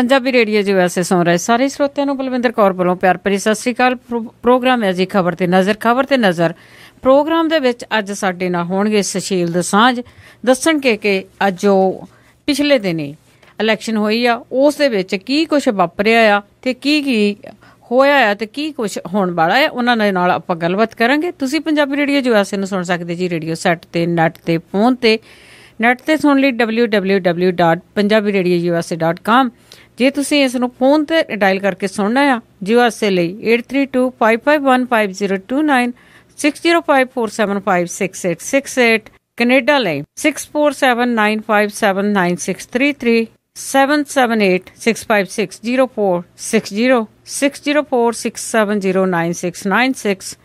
Punjabi radio ਜੀ ਵੈਸੇ ਸੁਣ ਰਹੇ ਸਾਰੇ ਸਰੋਤਿਆਂ ਨੂੰ ਬਲਵਿੰਦਰ ਕੌਰ ਵੱਲੋਂ ਪਿਆਰ ਭਰੀ ਸਤਿ ਸ਼੍ਰੀ ਅਕਾਲ। ਪ੍ਰੋਗਰਾਮ ਹੈ ਜੀ ਖਬਰ ਤੇ ਨਜ਼ਰ। ਪ੍ਰੋਗਰਾਮ ਦੇ ਵਿੱਚ ਅੱਜ ਸਾਡੇ ਨਾਲ ਹੋਣਗੇ ਸੁਸ਼ੀਲ ਦੋਸਾਂਝ, ਦੱਸਣਗੇ ਕਿ ਅੱਜ ਉਹ ਪਿਛਲੇ ਦਿਨੀ ਇਲੈਕਸ਼ਨ ਹੋਈ ਆ ਉਸ ਦੇ ਵਿੱਚ ਕੀ ਕੁਛ ਵਾਪਰਿਆ ਆ ਤੇ ਕੀ ਹੋਇਆ ਆ ਤੇ ਕੀ ਕੁਛ ਹੋਣ ਵਾਲਾ ਹੈ, ਉਹਨਾਂ ਦੇ ਨਾਲ ਆਪਾਂ ਗੱਲਬਾਤ ਕਰਾਂਗੇ। ਤੁਸੀਂ ਪੰਜਾਬੀ ਰੇਡੀਓ ਜੀ ਵੈਸੇ ਨੂੰ ਸੁਣ ਸਕਦੇ ਜੀ ਰੇਡੀਓ ਸੈੱਟ ਤੇ, ਨੈੱਟ ਤੇ, ਫੋਨ ਤੇ। ਨੈੱਟ ਤੇ ਸੁਣ ਲਈ www.punjabiradiousa.com। ਜੇ ਤੁਸੀਂ ਇਸ ਨੂੰ ਫੋਨ ਤੇ ਡਾਇਲ ਕਰਕੇ ਸੁਣਨਾ ਆ USA ਲਈ 8325515029, 6054756868, ਕੈਨੇਡਾ ਲਈ 6479579633, 778-656-0460, 604-670-9696,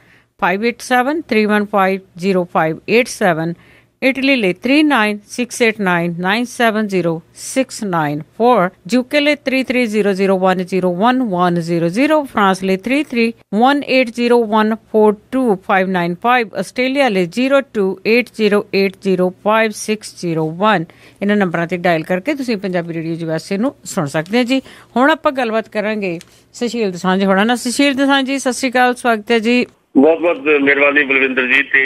587-315-0587, Italy ਲਈ 39-689-970-694, UK ਲਈ 3300101100, France ਲਈ 33-180142595, ਆਸਟ੍ਰੇਲੀਆ ਲਈ 0280805601। ਇਹਨਾਂ ਨੰਬਰਾਂ ਤੇ ਡਾਇਲ ਕਰਕੇ ਤੁਸੀਂ ਪੰਜਾਬੀ ਰੇਡੀਓ USA ਨੂੰ ਸੁਣ ਸਕਦੇ ਹੋ ਜੀ। ਹੁਣ ਆਪਾਂ ਗੱਲਬਾਤ ਕਰਾਂਗੇ ਸੁਸ਼ੀਲ ਦੋਸਾਂਝ ਹੋਣਾ ਨਾਲ। ਸੁਸ਼ੀਲ ਦੋਸਾਂਝ ਜੀ ਸਤਿ ਸ਼੍ਰੀ ਅਕਾਲ, ਸਵਾਗਤ ਹੈ ਜੀ। ਬਹੁਤ ਬਹੁਤ ਮਿਹਰਬਾਨੀ ਬਲਵਿੰਦਰ ਜੀ ਤੇ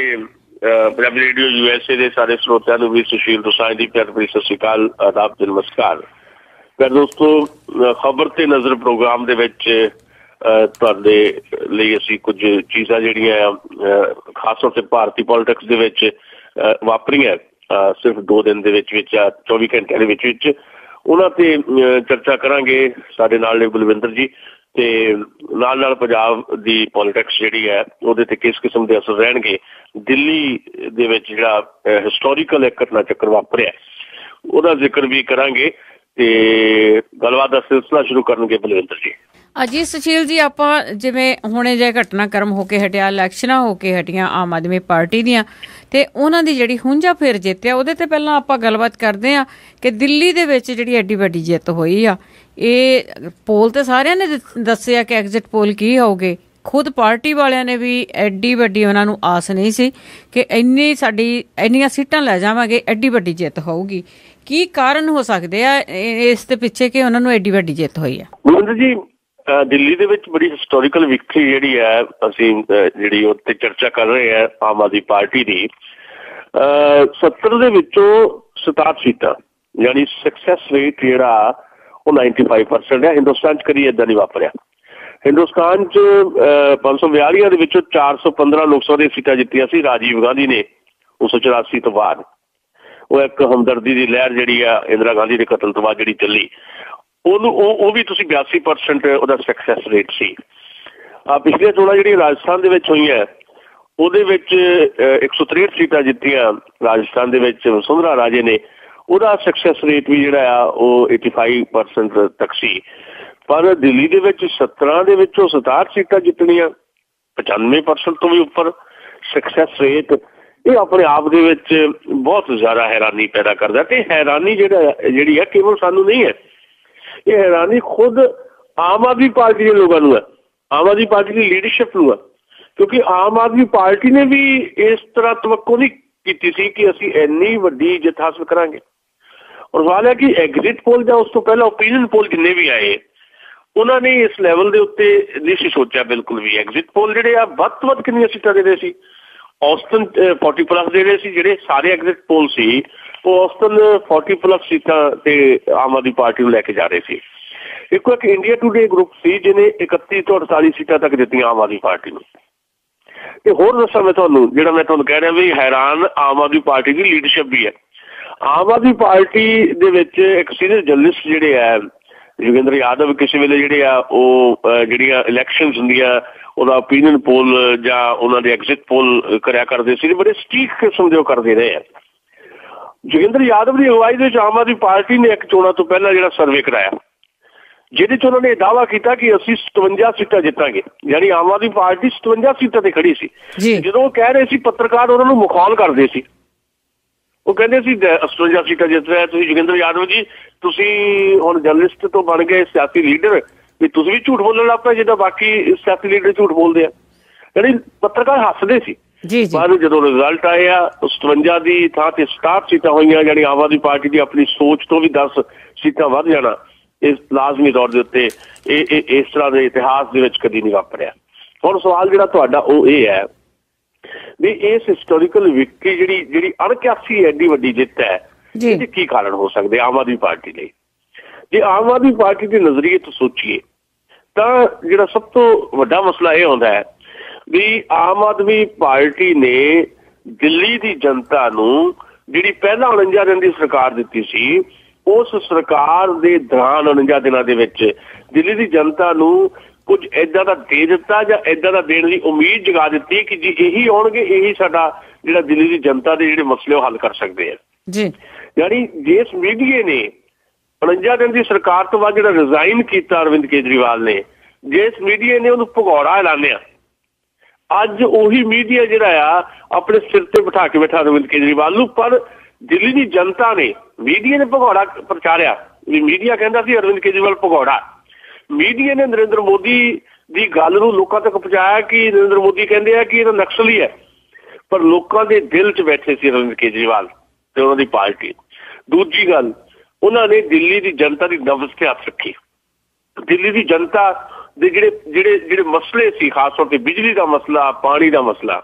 ਪੰਜਾਬੀ ਰੇਡੀਓ USA ਦੇ ਸਾਰੇ ਸਰੋਤਿਆਂ ਨੂੰ ਵੀ ਸੁਸ਼ੀਲ ਦੋਸਾਂਝ ਦੀ ਪਿਆਰ ਭਰੀ ਸਤਿ ਸ਼੍ਰੀ ਅਕਾਲ, ਆਦਾਬ ਤੇ ਨਮਸਕਾਰ। ਪਿਆਰੇ ਦੋਸਤੋ, ਖਬਰ ਤੇ ਨਜ਼ਰ ਪ੍ਰੋਗਰਾਮ ਦੇ ਵਿੱਚ ਤੁਹਾਡੇ ਲਈ ਅਸੀਂ ਕੁਝ ਚੀਜ਼ਾਂ ਜਿਹੜੀਆਂ ਖਾਸ ਤੌਰ ਤੇ ਭਾਰਤੀ ਪੋਲੀਟਿਕਸ ਦੇ ਵਿੱਚ ਵਾਪਰੀਆਂ ਸਿਰਫ 2 ਦਿਨ ਦੇ ਵਿੱਚ 24 ਘੰਟਿਆਂ ਦੇ ਵਿੱਚ ਉਹਨਾਂ ਤੇ ਚਰਚਾ ਕਰਾਂਗੇ। ਸਾਡੇ ਨਾਲ ਨੇ ਬਲਵਿੰਦਰ ਜੀ ਤੇ ਨਾਲ ਪੰਜਾਬ ਦੀ ਪੋਲੀਟਿਕਸ ਜਿਹੜੀ ਹੈ ਉਹਦੇ ਤੇ ਕਿਸ ਕਿਸਮ ਦੇ ਅਸਰ ਰਹਿਣਗੇ। ਦਿੱਲੀ ਦੇ ਵਿੱਚ ਜਿਹੜਾ ਹਿਸਟੋਰੀਕਲ ਇੱਕ ਘਟਨਾ ਚੱਕਰ ਵਾਪਰਿਆ ਉਹਦਾ ਜ਼ਿਕਰ ਵੀ ਕਰਾਂਗੇ ਤੇ ਗੱਲਬਾਤ ਦਾ ਸਿਲਸਿਲਾ ਸ਼ੁਰੂ ਕਰਨਗੇ ਬਲਵਿੰਦਰ ਜੀ। ਅਜੀ ਸੁਸ਼ੀਲ ਜੀ, ਆਪਾਂ ਜਿਵੇਂ ਹੁਣੇ ਜਿਹੇ ਘਟਨਾਕ੍ਰਮ ਹੋ ਕੇ ਹਟਿਆ, ਇਲੈਕਸ਼ਨਾਂ ਹੋ ਕੇ ਹਟੀਆਂ ਆਮ ਆਦਮੀ ਪਾਰਟੀ ਦੀਆਂ, ਤੇ ਉਹਨਾਂ ਦੀ ਜਿਹੜੀ ਹੁੰਜਾ ਫੇਰ ਜਿੱਤਿਆ ਉਹਦੇ ਤੇ ਪਹਿਲਾਂ ਆਪਾਂ ਗੱਲਬਾਤ ਕਰਦੇ ਹਾਂ ਕਿ ਦਿੱਲੀ ਦੇ ਵਿੱਚ ਜਿਹੜੀ ਐਡੀ ਵੱਡੀ ਜਿੱਤ ਹੋਈ ਆ, ਇਹ ਪੋਲ ਤੇ ਸਾਰਿਆਂ ਨੇ ਦੱਸਿਆ ਕਿ ਐਗਜ਼ਿਟ ਪੋਲ ਕੀ ਹੋਊਗੇ। ਖੁਦ ਪਾਰਟੀ ਵਾਲਿਆਂ ਨੇ ਵੀ ਐਡੀ ਵੱਡੀ ਉਹਨਾਂ ਨੂੰ ਆਸ ਨਹੀਂ ਸੀ ਕਿ ਇੰਨੀਆਂ ਸੀਟਾਂ ਲੈ ਜਾਵਾਂਗੇ, ਐਡੀ ਵੱਡੀ ਜਿੱਤ ਹੋਊਗੀ। ਕੀ ਕਾਰਨ ਹੋ ਸਕਦੇ ਆ ਇਸ ਦੇ ਪਿੱਛੇ ਕਿ ਉਹਨਾਂ ਨੂੰ ਐਡੀ ਵੱਡੀ ਜਿੱਤ ਹੋਈ ਆ? ਬਲਵਿੰਦਰ ਜੀ, ਦਿੱਲੀ ਦੇ ਵਿੱਚ ਬੜੀ ਹਿਸਟੋਰੀਕਲ ਵਿਕਟਰੀ ਜਿਹੜੀ ਹੈ ਅਸੀਂ ਜਿਹੜੀ ਉੱਤੇ ਚਰਚਾ ਕਰ ਰਹੇ ਹਾਂ ਆਮ ਆਦਮੀ ਪਾਰਟੀ ਦੀ। 70 ਦੇ ਵਿੱਚੋਂ 67 ਸੀਟਾਂ ਯਾਨੀ ਸਕਸੈਸ ਰੇਟ ਜਿਹੜਾ ਉਹ 95% ਹੈ। ਹਿੰਦੁਸਤਾਨ 'ਚ ਕਦੀ ਏਦਾਂ ਨਹੀਂ ਵਾਪਰਿਆ। ਹਿੰਦੁਸਤਾਨ 'ਚ 542 ਦੇ ਵਿੱਚੋਂ 415 ਲੋਕ ਸਭਾ ਦੀਆਂ ਸੀਟਾਂ ਜਿੱਤੀਆਂ ਸੀ ਰਾਜੀਵ ਗਾਂਧੀ ਨੇ 1984 ਤੋਂ ਬਾਅਦ। ਉਹ ਇੱਕ ਹਮਦਰਦੀ ਦੀ ਲਹਿਰ ਜਿਹੜੀ ਆ ਇੰਦਰਾ ਗਾਂਧੀ ਦੇ ਕਤਲ ਤੋਂ ਬਾਅਦ ਜਿਹੜੀ ਚੱਲੀ, ਉਹਨੂੰ ਉਹ ਵੀ ਤੁਸੀਂ 82% ਉਹਦਾ ਸਕਸੈਸ ਰੇਟ ਸੀ। ਪਿਛਲੀਆਂ ਚੋਣਾਂ ਜਿਹੜੀਆਂ ਰਾਜਸਥਾਨ ਦੇ ਵਿੱਚ ਹੋਈਆਂ ਉਹਦੇ ਵਿੱਚ 163 ਸੀਟਾਂ ਜਿੱਤੀਆਂ ਰਾਜਸਥਾਨ ਦੇ ਵਿੱਚ ਵਸੁੰਧਰਾ ਰਾਜੇ ਨੇ, ਉਹਦਾ ਸਕਸੈਸ ਰੇਟ ਵੀ ਜਿਹੜਾ ਆ ਉਹ 85% ਤੱਕ ਸੀ। ਪਰ ਦਿੱਲੀ ਦੇ ਵਿੱਚ 17 ਦੇ ਵਿੱਚੋਂ 67 ਸੀਟਾਂ ਜਿੱਤਣੀਆਂ, 95% ਤੋਂ ਵੀ ਉੱਪਰ ਸਕਸੈਸ ਰੇਟ, ਇਹ ਆਪਣੇ ਆਪ ਦੇ ਵਿੱਚ ਬਹੁਤ ਜ਼ਿਆਦਾ ਹੈਰਾਨੀ ਪੈਦਾ ਕਰਦਾ। ਤੇ ਹੈਰਾਨੀ ਜਿਹੜੀ ਹੈ ਕੇਵਲ ਸਾਨੂੰ ਨਹੀਂ ਹੈ, ਇਹ ਹੈਰਾਨੀ ਖੁਦ ਆਮ ਆਦਮੀ ਪਾਰਟੀ ਦੇ ਲੋਕਾਂ ਨੂੰ ਹੈ, ਆਮ ਆਦਮੀ ਪਾਰਟੀ ਦੀ ਲੀਡਰਸ਼ਿਪ ਨੂੰ ਹੈ। ਕਿਉਂਕਿ ਆਮ ਆਦਮੀ ਪਾਰਟੀ ਨੇ ਵੀ ਇਸ ਤਰ੍ਹਾਂ ਤਵੱਕੋ ਨਹੀਂ ਕੀਤੀ ਸੀ ਕਿ ਅਸੀਂ ਇੰਨੀ ਵੱਡੀ ਜਿੱਤ ਹਾਸਲ ਕਰਾਂਗੇ। ਔਰ ਸਵਾਲ ਹੈ ਕਿ ਐਗਜ਼ਿਟ ਪੋਲ ਜਾਂ ਉਸ ਤੋਂ ਪਹਿਲਾਂ ਓਪੀਨੀਅਨ ਪੋਲ ਜਿੰਨੇ ਵੀ ਆਏ ਉਹਨਾਂ ਨੇ ਇਸ ਲੈਵਲ ਦੇ ਉੱਤੇ ਨਹੀਂ ਸੀ ਸੋਚਿਆ ਬਿਲਕੁਲ ਵੀ। ਐਗਜ਼ਿਟ ਪੋਲ ਜਿਹੜੇ ਆ ਵੱਧ ਤੋਂ ਵੱਧ ਕਿੰਨੀਆਂ ਸੀਟਾਂ ਦੇ ਰਹੇ ਸੀ? ਔਸਤਨ 40+ ਦੇ ਰਹੇ ਸੀ। ਜਿਹੜੇ ਸਾਰੇ ਐਗਜ਼ਿਟ ਪੋਲ ਸੀ ਉਹ ਔਸਤਨ 40+ ਸੀਟਾਂ ਤੇ ਆਮ ਆਦਮੀ ਪਾਰਟੀ ਨੂੰ ਲੈ ਕੇ ਜਾ ਰਹੇ ਸੀ। ਇੱਕ ਇੰਡੀਆ ਟੂਡੇ ਗਰੁੱਪ ਸੀ ਜਿਹਨੇ 31 ਤੋਂ 48 ਸੀਟਾਂ ਤੱਕ ਦਿੱਤੀਆਂ ਆਮ ਆਦਮੀ ਪਾਰਟੀ ਨੂੰ। ਤੇ ਹੋਰ ਦੱਸਾਂ ਮੈਂ ਤੁਹਾਨੂੰ, ਜਿਹੜਾ ਮੈਂ ਤੁਹਾਨੂੰ ਕਹਿ ਰਿਹਾ ਵੀ ਹੈਰਾਨ ਆਮ ਆਦਮੀ ਪਾਰਟੀ ਦੀ ਲੀਡਰਸ਼ਿਪ ਵੀ ਹੈ। ਆਮ ਆਦਮੀ ਪਾਰਟੀ ਦੇ ਵਿੱਚ ਇੱਕ ਸੀਨੀਅਰ ਜਰਨਲਿਸਟ ਜਿਹੜੇ ਆ ਯੋਗਿੰਦਰ ਯਾਦਵ, ਕਿਸੇ ਵੇਲੇ ਜਿਹੜੇ ਆ ਉਹ ਜਿਹੜੀਆਂ ਇਲੈਕਸ਼ਨਸ ਹੁੰਦੀਆਂ ਉਹਦਾ ਓਪੀਨੀਅਨ ਪੋਲ ਜਾਂ ਉਹਨਾਂ ਦੇ ਐਗਜ਼ਿਟ ਪੋਲ ਕਰਿਆ ਕਰਦੇ ਸੀ। ਬੜੇ ਸਟੀਕ ਕਿਸਮ ਦੇ ਉਹ ਕਰਦੇ ਰਹੇ ਆ। ਜੋਗਿੰਦਰ ਯਾਦਵ ਦੀ ਅਗਵਾਈ ਦੇ ਵਿੱਚ ਆਮ ਆਦਮੀ ਪਾਰਟੀ ਨੇ ਇੱਕ ਚੋਣਾਂ ਤੋਂ ਪਹਿਲਾਂ ਜਿਹੜਾ ਸਰਵੇ ਕਰਾਇਆ ਜਿਹਦੇ 'ਚ ਉਹਨਾਂ ਨੇ ਦਾਅਵਾ ਕੀਤਾ ਕਿ ਅਸੀਂ 57 ਸੀਟਾਂ ਜਿੱਤਾਂਗੇ। ਯਾਨੀ ਆਮ ਆਦਮੀ ਪਾਰਟੀ 57 ਸੀਟਾਂ ਤੇ ਖੜੀ ਸੀ। ਜਦੋਂ ਉਹ ਕਹਿ ਰਹੇ ਸੀ ਪੱਤਰਕਾਰ ਉਹਨਾਂ ਨੂੰ ਮਖੌਲ ਕਰਦੇ ਸੀ। ਉਹ ਕਹਿੰਦੇ ਸੀ 57 ਸੀਟਾਂ ਜਿੱਤ ਰਿਹਾ ਤੁਸੀਂ ਜੋਗਿੰਦਰ ਯਾਦਵ ਜੀ, ਤੁਸੀਂ ਹੁਣ ਜਰਨਲਿਸਟ ਤੋਂ ਬਣ ਗਏ ਸਿਆਸੀ ਲੀਡਰ, ਵੀ ਤੁਸੀਂ ਵੀ ਝੂਠ ਬੋਲਣ ਲੱਗ ਪਏ ਜਿੱਦਾਂ ਬਾਕੀ ਸਿਆਸੀ ਲੀਡਰ ਝੂਠ ਬੋਲਦੇ ਆ। ਯਾਨੀ ਪੱਤਰਕਾਰ ਹੱਸਦੇ ਸੀ। ਬਾਅਦ ਜਦੋਂ ਰਿਜ਼ਲਟ ਆਏ ਆ 57 ਦੀ ਥਾਂ ਤੇ 67 ਸੀਟਾਂ ਹੋਈਆਂ, ਯਾਨੀ ਆਮ ਆਦਮੀ ਪਾਰਟੀ ਦੀ ਆਪਣੀ ਸੋਚ ਤੋਂ ਵੀ 10 ਸੀਟਾਂ ਵੱਧ ਜਾਣਾ। ਇਸ ਲਾਜ਼ਮੀ ਤੌਰ ਦੇ ਉੱਤੇ ਇਹ ਇਸ ਤਰ੍ਹਾਂ ਦੇ ਇਤਿਹਾਸ ਦੇ ਵਿੱਚ ਕਦੀ ਨਹੀਂ ਵਾਪਰਿਆ। ਹੁਣ ਸਵਾਲ ਜਿਹੜਾ ਤੁਹਾਡਾ ਉਹ ਇਹ ਹੈ ਵੀ ਇਸ ਹਿਸਟੋਰੀਕਲ ਵਿਕਟਰੀ ਜਿਹੜੀ ਅਣਕਿਆਸੀ ਐਡੀ ਵੱਡੀ ਜਿੱਤ ਹੈ, ਇਹਦੇ ਕੀ ਕਾਰਨ ਹੋ ਸਕਦੇ ਆਮ ਆਦਮੀ ਪਾਰਟੀ ਲਈ? ਜੇ ਆਮ ਆਦਮੀ ਪਾਰਟੀ ਦੇ ਨਜ਼ਰੀਏ ਤੋਂ ਸੋਚੀਏ ਤਾਂ ਜਿਹੜਾ ਸਭ ਤੋਂ ਵੱਡਾ ਮਸਲਾ ਇਹ ਆਉਂਦਾ ਹੈ ਵੀ ਆਮ ਆਦਮੀ ਪਾਰਟੀ ਨੇ ਦਿੱਲੀ ਦੀ ਜਨਤਾ ਨੂੰ ਜਿਹੜੀ ਪਹਿਲਾਂ 49 ਦਿਨ ਦੀ ਸਰਕਾਰ ਦਿੱਤੀ ਸੀ, ਉਸ ਸਰਕਾਰ ਦੇ ਦੌਰਾਨ 49 ਦਿਨਾਂ ਦੇ ਵਿੱਚ ਦਿੱਲੀ ਦੀ ਜਨਤਾ ਨੂੰ ਕੁਝ ਏਦਾਂ ਦਾ ਦੇ ਦਿੱਤਾ ਜਾਂ ਏਦਾਂ ਦਾ ਦੇਣ ਦੀ ਉਮੀਦ ਜਗਾ ਦਿੱਤੀ ਕਿ ਜੇ ਇਹੀ ਆਉਣਗੇ ਇਹੀ ਸਾਡਾ ਜਿਹੜਾ ਦਿੱਲੀ ਦੀ ਜਨਤਾ ਦੇ ਜਿਹੜੇ ਮਸਲੇ ਉਹ ਹੱਲ ਕਰ ਸਕਦੇ ਆ ਜੀ। ਯਾਨੀ ਜਿਸ ਮੀਡੀਆ ਨੇ 49 ਦਿਨ ਦੀ ਸਰਕਾਰ ਤੋਂ ਬਾਅਦ ਜਿਹੜਾ ਰਿਜ਼ਾਈਨ ਕੀਤਾ ਅਰਵਿੰਦ ਕੇਜਰੀਵਾਲ ਨੇ, ਜਿਸ ਮੀਡੀਆ ਨੇ ਉਹਨੂੰ ਭਗੌੜਾ ਐਲਾਨਿਆ, ਅੱਜ ਉਹੀ ਮੀਡੀਆ ਜਿਹੜਾ ਆ ਆਪਣੇ ਸਿਰ ਤੇ ਬਿਠਾ ਕੇ ਬੈਠਾ ਅਰਵਿੰਦ ਕੇਜਰੀਵਾਲ ਨੂੰ। ਪਰ ਦਿੱਲੀ ਦੀ ਜਨਤਾ ਨੇ ਮੀਡੀਆ ਨੇ ਭਗੌੜਾ ਪ੍ਰਚਾਰਿਆ ਵੀ ਮੀਡੀਆ ਕਹਿੰਦਾ ਸੀ ਅਰਵਿੰਦ ਕੇਜਰੀਵਾਲ ਭਗੌੜਾ। ਮੀਡੀਆ ਨੇ ਨਰਿੰਦਰ ਮੋਦੀ ਦੀ ਗੱਲ ਨੂੰ ਲੋਕਾਂ ਤੱਕ ਪਹੁੰਚਾਇਆ ਕਿ ਨਰਿੰਦਰ ਮੋਦੀ ਕਹਿੰਦੇ ਆ ਕਿ ਇਹ ਤਾਂ ਨਕਸਲੀ ਹੈ, ਪਰ ਲੋਕਾਂ ਦੇ ਦਿਲ 'ਚ ਬੈਠੇ ਸੀ ਅਰਵਿੰਦ ਕੇਜਰੀਵਾਲ ਤੇ ਉਹਨਾਂ ਦੀ ਪਾਰਟੀ। ਦੂਜੀ ਗੱਲ, ਉਹਨਾਂ ਨੇ ਦਿੱਲੀ ਦੀ ਜਨਤਾ ਦੀ ਨਬਜ਼ ਤੇ ਹੱਥ ਰੱਖੀ। ਦਿੱਲੀ ਦੀ ਜਨਤਾ ਦੇ ਜਿਹੜੇ ਮਸਲੇ ਸੀ, ਖਾਸ ਤੌਰ ਤੇ ਬਿਜਲੀ ਦਾ ਮਸਲਾ, ਪਾਣੀ ਦਾ ਮਸਲਾ,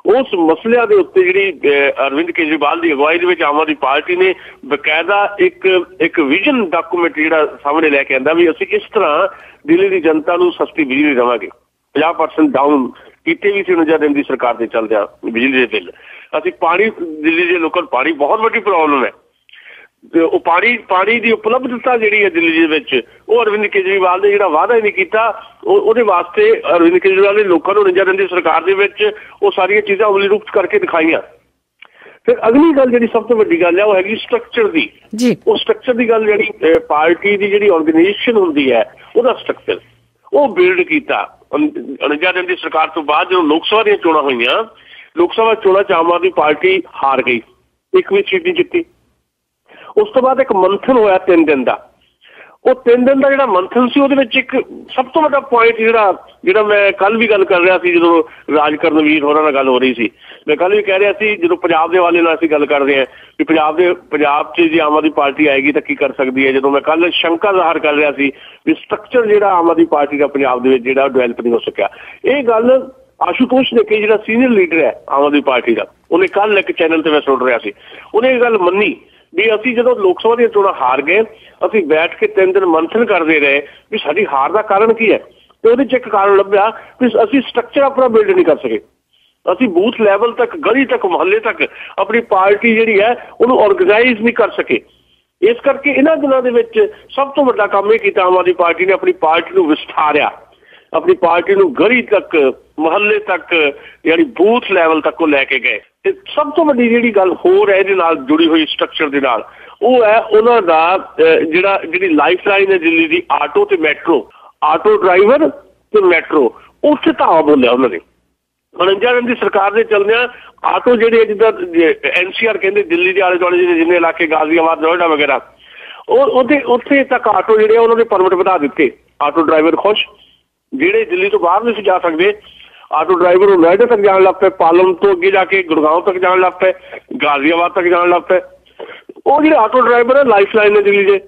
ਉਸ ਮਸਲਿਆਂ ਦੇ ਉੱਤੇ ਜਿਹੜੀ ਅਰਵਿੰਦ ਕੇਜਰੀਵਾਲ ਦੀ ਅਗਵਾਈ ਦੇ ਵਿੱਚ ਆਮ ਆਦਮੀ ਪਾਰਟੀ ਨੇ ਬਕਾਇਦਾ ਇੱਕ ਵਿਜ਼ਨ ਡਾਕੂਮੈਂਟ ਜਿਹੜਾ ਸਾਹਮਣੇ ਲੈ ਕੇ ਆਂਦਾ ਵੀ ਅਸੀਂ ਇਸ ਤਰ੍ਹਾਂ ਦਿੱਲੀ ਦੀ ਜਨਤਾ ਨੂੰ ਸਸਤੀ ਬਿਜਲੀ ਦੇਵਾਂਗੇ। 50% ਡਾਊਨ ਕੀਤੇ ਵੀ ਸੀ 49 ਦਿਨ ਦੀ ਸਰਕਾਰ ਦੇ ਚੱਲਦਿਆਂ ਬਿਜਲੀ ਦੇ ਬਿੱਲ। ਅਸੀਂ ਪਾਣੀ, ਦਿੱਲੀ ਦੇ ਲੋਕਾਂ ਨੂੰ ਪਾਣੀ ਬਹੁਤ ਵੱਡੀ ਪ੍ਰੋਬਲਮ ਹੈ ਤੇ ਉਹ ਪਾਣੀ ਦੀ ਉਪਲਬਧਤਾ ਜਿਹੜੀ ਹੈ ਦਿੱਲੀ ਦੇ ਵਿੱਚ, ਉਹ ਅਰਵਿੰਦ ਕੇਜਰੀਵਾਲ ਨੇ ਜਿਹੜਾ ਵਾਅਦਾ ਹੀ ਨਹੀਂ ਕੀਤਾ, ਉਹਦੇ ਵਾਸਤੇ ਅਰਵਿੰਦ ਕੇਜਰੀਵਾਲ ਨੇ ਲੋਕਾਂ ਨੂੰ 49 ਦਿਨ ਦੀ ਸਰਕਾਰ ਦੇ ਵਿੱਚ ਉਹ ਸਾਰੀਆਂ ਚੀਜ਼ਾਂ ਅਮਲੀ ਰੂਪ ਕਰਕੇ ਦਿਖਾਈਆਂ। ਫਿਰ ਅਗਲੀ ਗੱਲ ਜਿਹੜੀ ਸਭ ਤੋਂ ਵੱਡੀ ਗੱਲ ਹੈ ਉਹ ਹੈਗੀ ਸਟਰਕਚਰ ਦੀ। ਉਹ ਸਟਰਕਚਰ ਦੀ ਗੱਲ ਜਿਹੜੀ ਪਾਰਟੀ ਦੀ ਜਿਹੜੀ ਆਰਗੇਨਾਈਜੇਸ਼ਨ ਹੁੰਦੀ ਹੈ ਉਹਦਾ ਸਟਰਕਚਰ ਉਹ ਬਿਲਡ ਕੀਤਾ। 49 ਦਿਨ ਦੀ ਸਰਕਾਰ ਤੋਂ ਬਾਅਦ ਜਦੋਂ ਲੋਕ ਸਭਾ ਦੀਆਂ ਚੋਣਾਂ ਹੋਈਆਂ, ਲੋਕ ਸਭਾ ਚੋਣਾਂ 'ਚ ਆਮ ਆਦਮੀ ਪਾਰਟੀ ਹਾਰ ਗਈ, ਇੱਕ ਵੀ ਸੀਟ ਨਹੀਂ ਜਿੱਤੀ। ਉਸ ਤੋਂ ਬਾਅਦ ਇੱਕ ਮੰਥਨ ਹੋਇਆ 3 ਦਿਨ ਦਾ। ਉਹ 3 ਦਿਨ ਦਾ ਜਿਹੜਾ ਮੰਥਨ ਸੀ ਉਹਦੇ ਵਿੱਚ ਇੱਕ ਸਭ ਤੋਂ ਵੱਡਾ ਪੁਆਇੰਟ ਜਿਹੜਾ ਮੈਂ ਕੱਲ ਵੀ ਗੱਲ ਕਰ ਰਿਹਾ ਸੀ, ਜਦੋਂ ਰਾਜ ਕਰਨਵੀਰ ਹੋਰਾਂ ਨਾਲ ਗੱਲ ਹੋ ਰਹੀ ਸੀ, ਮੈਂ ਕੱਲ ਵੀ ਕਹਿ ਰਿਹਾ ਸੀ ਜਦੋਂ ਪੰਜਾਬ ਦੇ ਹਵਾਲੇ ਨਾਲ ਅਸੀਂ ਗੱਲ ਕਰਦੇ ਹਾਂ ਕਿ ਪੰਜਾਬ 'ਚ ਜੇ ਆਮ ਆਦਮੀ ਪਾਰਟੀ ਆਏਗੀ ਤਾਂ ਕੀ ਕਰ ਸਕਦੀ ਹੈ, ਜਦੋਂ ਮੈਂ ਕੱਲ ਸ਼ੰਕਾ ਜ਼ਾਹਰ ਕਰ ਰਿਹਾ ਸੀ ਵੀ ਸਟਰਕਚਰ ਜਿਹੜਾ ਆਮ ਆਦਮੀ ਪਾਰਟੀ ਦਾ ਪੰਜਾਬ ਦੇ ਵਿੱਚ ਜਿਹੜਾ ਡਿਵੈਲਪ ਨਹੀਂ ਹੋ ਸਕਿਆ। ਇਹ ਗੱਲ ਆਸ਼ੂਤੋਸ਼ ਨੇ, ਜਿਹੜਾ ਸੀਨੀਅਰ ਲੀਡਰ ਹੈ ਆਮ ਆਦਮੀ ਪਾਰਟੀ ਦਾ, ਉਹਨੇ ਕੱਲ ਇੱਕ ਚੈਨਲ ਤੇ ਮੈਂ ਸੁਣ ਰਿਹਾ ਸੀ, ਉਹਨੇ ਇਹ ਗੱਲ ਮੰਨੀ ਵੀ ਅਸੀਂ ਜਦੋਂ ਲੋਕ ਸਭਾ ਦੀਆਂ ਚੋਣਾਂ ਹਾਰ ਗਏ, ਅਸੀਂ ਬੈਠ ਕੇ 3 ਦਿਨ ਮੰਥਨ ਕਰਦੇ ਰਹੇ ਵੀ ਸਾਡੀ ਹਾਰ ਦਾ ਕਾਰਨ ਕੀ ਹੈ, ਤੇ ਉਹਦੇ 'ਚ ਇੱਕ ਕਾਰਨ ਲੱਭਿਆ ਵੀ ਅਸੀਂ ਸਟਰਕਚਰ ਆਪਣਾ ਬਿਲਡ ਨਹੀਂ ਕਰ ਸਕੇ। ਅਸੀਂ ਬੂਥ ਲੈਵਲ ਤੱਕ, ਗਲੀ ਤੱਕ, ਮੁਹੱਲੇ ਤੱਕ ਆਪਣੀ ਪਾਰਟੀ ਜਿਹੜੀ ਹੈ ਉਹਨੂੰ ਆਰਗੇਨਾਈਜ਼ ਨਹੀਂ ਕਰ ਸਕੇ। ਇਸ ਕਰਕੇ ਇਹਨਾਂ ਦਿਨਾਂ ਦੇ ਵਿੱਚ ਸਭ ਤੋਂ ਵੱਡਾ ਕੰਮ ਇਹ ਕੀਤਾ ਆਮ ਆਦਮੀ ਪਾਰਟੀ ਨੇ, ਆਪਣੀ ਪਾਰਟੀ ਨੂੰ ਵਿਸਥਾਰਿਆ, ਆਪਣੀ ਪਾਰਟੀ ਨੂੰ ਗਲੀ ਤੱਕ, ਮੁਹੱਲੇ ਤੱਕ, ਯਾਨੀ ਬੂਥ ਲੈਵਲ ਤੱਕ ਉਹ ਲੈ ਕੇ ਗਏ। ਤੇ ਸਭ ਤੋਂ ਵੱਡੀ ਜਿਹੜੀ ਗੱਲ ਹੋਰ ਹੈ ਇਹਦੇ ਨਾਲ ਜੁੜੀ ਹੋਈ ਸਟਰਕਚਰ ਦੇ ਨਾਲ, ਉਹ ਹੈ ਉਹਨਾਂ ਦਾ ਜਿਹੜੀ ਲਾਈਫ ਲਾਈਨ ਹੈ ਦਿੱਲੀ ਦੀ, ਆਟੋ ਤੇ ਮੈਟਰੋ, ਆਟੋ ਡਰਾਈਵਰ ਤੇ ਮੈਟਰੋ, ਉੱਥੇ ਧਾਵਾ ਬੋਲਿਆ ਉਹਨਾਂ ਨੇ। 49 ਦਿਨ ਦੀ ਸਰਕਾਰ ਦੇ ਚੱਲਦਿਆਂ ਆਟੋ ਜਿਹੜੇ ਜਿੱਦਾਂ NCR ਕਹਿੰਦੇ ਦਿੱਲੀ ਦੇ ਆਲੇ ਦੁਆਲੇ ਜਿੰਨੇ ਇਲਾਕੇ, ਗਾਜ਼ੀਆਬਾਦ, ਨੋਇਡਾ ਵਗੈਰਾ, ਉੱਥੇ ਤੱਕ ਆਟੋ ਜਿਹੜੇ ਉਹਨਾਂ ਦੇ ਪਰਮਿਟ ਵਧਾ ਦਿੱਤੇ। ਆਟੋ ਡਰਾਈਵਰ ਖੁਸ਼, ਜਿਹੜੇ ਦਿੱਲੀ ਤੋਂ ਬਾਹਰ ਨਹੀਂ ਸੀ ਜਾ ਸਕਦੇ, ਆਟੋ ਡਰਾਈਵਰ ਉਹ ਨੋਇਡਾ ਤੱਕ ਜਾਣ ਲੱਗ ਪਏ, ਪਾਲਮ ਤੋਂ ਅੱਗੇ ਜਾ ਕੇ ਗੁੜਗਾਉਂ ਤੱਕ ਜਾਣ ਲੱਗ ਪਏ, ਗਾਜ਼ੀਆਬਾਦ ਤੱਕ ਜਾਣ ਲੱਗ ਪਏ। ਉਹ ਜਿਹੜੇ ਆਟੋ ਡਰਾਈਵਰ ਹੈ ਲਾਈਫ ਲਾਈਨ ਹੈ ਦਿੱਲੀ ਦੇ,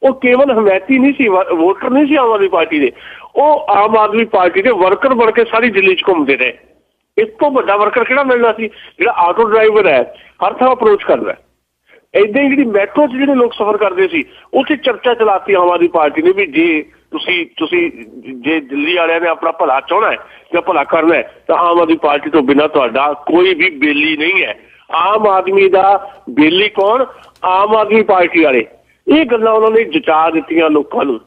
ਉਹ ਕੇਵਲ ਹਮਾਇਤੀ ਨਹੀਂ ਸੀ, ਵੋਟਰ ਨਹੀਂ ਸੀ ਆਮ ਆਦਮੀ ਪਾਰਟੀ ਦੇ, ਉਹ ਆਮ ਆਦਮੀ ਪਾਰਟੀ ਦੇ ਵਰਕਰ ਬਣ ਕੇ ਸਾਰੀ ਦਿੱਲੀ 'ਚ ਘੁੰਮਦੇ ਰਹੇ। ਇਸ ਤੋਂ ਵੱਡਾ ਵਰਕਰ ਕਿਹੜਾ ਮਿਲਣਾ ਸੀ? ਜਿਹੜਾ ਆਟੋ ਡਰਾਈਵਰ ਹੈ, ਹਰ ਥਾਂ ਅਪਰੋਚ ਕਰਦਾ। ਏਦਾਂ ਹੀ ਜਿਹੜੀ ਮੈਟਰੋ 'ਚ ਜਿਹੜੇ ਲੋਕ ਸਫ਼ਰ ਕਰਦੇ ਸੀ, ਉੱਥੇ ਚਰਚਾ ਚਲਾਤੀ ਆਮ ਆਦਮੀ ਪਾਰਟੀ ਨੇ ਵੀ ਜੇ ਤੁਸੀਂ ਜੇ ਦਿੱਲੀ ਵਾਲਿਆਂ ਨੇ ਆਪਣਾ ਭਲਾ ਚਾਹਣਾ ਹੈ ਜਾਂ ਭਲਾ ਕਰਨਾ ਹੈ ਤਾਂ ਆਮ ਆਦਮੀ ਪਾਰਟੀ ਤੋਂ ਬਿਨਾਂ ਤੁਹਾਡਾ ਕੋਈ ਵੀ ਬੇਲੀ ਨਹੀਂ ਹੈ। ਆਮ ਆਦਮੀ ਦਾ ਬੇਲੀ ਕੌਣ? ਆਮ ਆਦਮੀ ਪਾਰਟੀ ਵਾਲੇ। ਇਹ ਗੱਲਾਂ ਉਹਨਾਂ ਨੇ ਜਤਾ ਦਿੱਤੀਆਂ ਲੋਕਾਂ ਨੂੰ।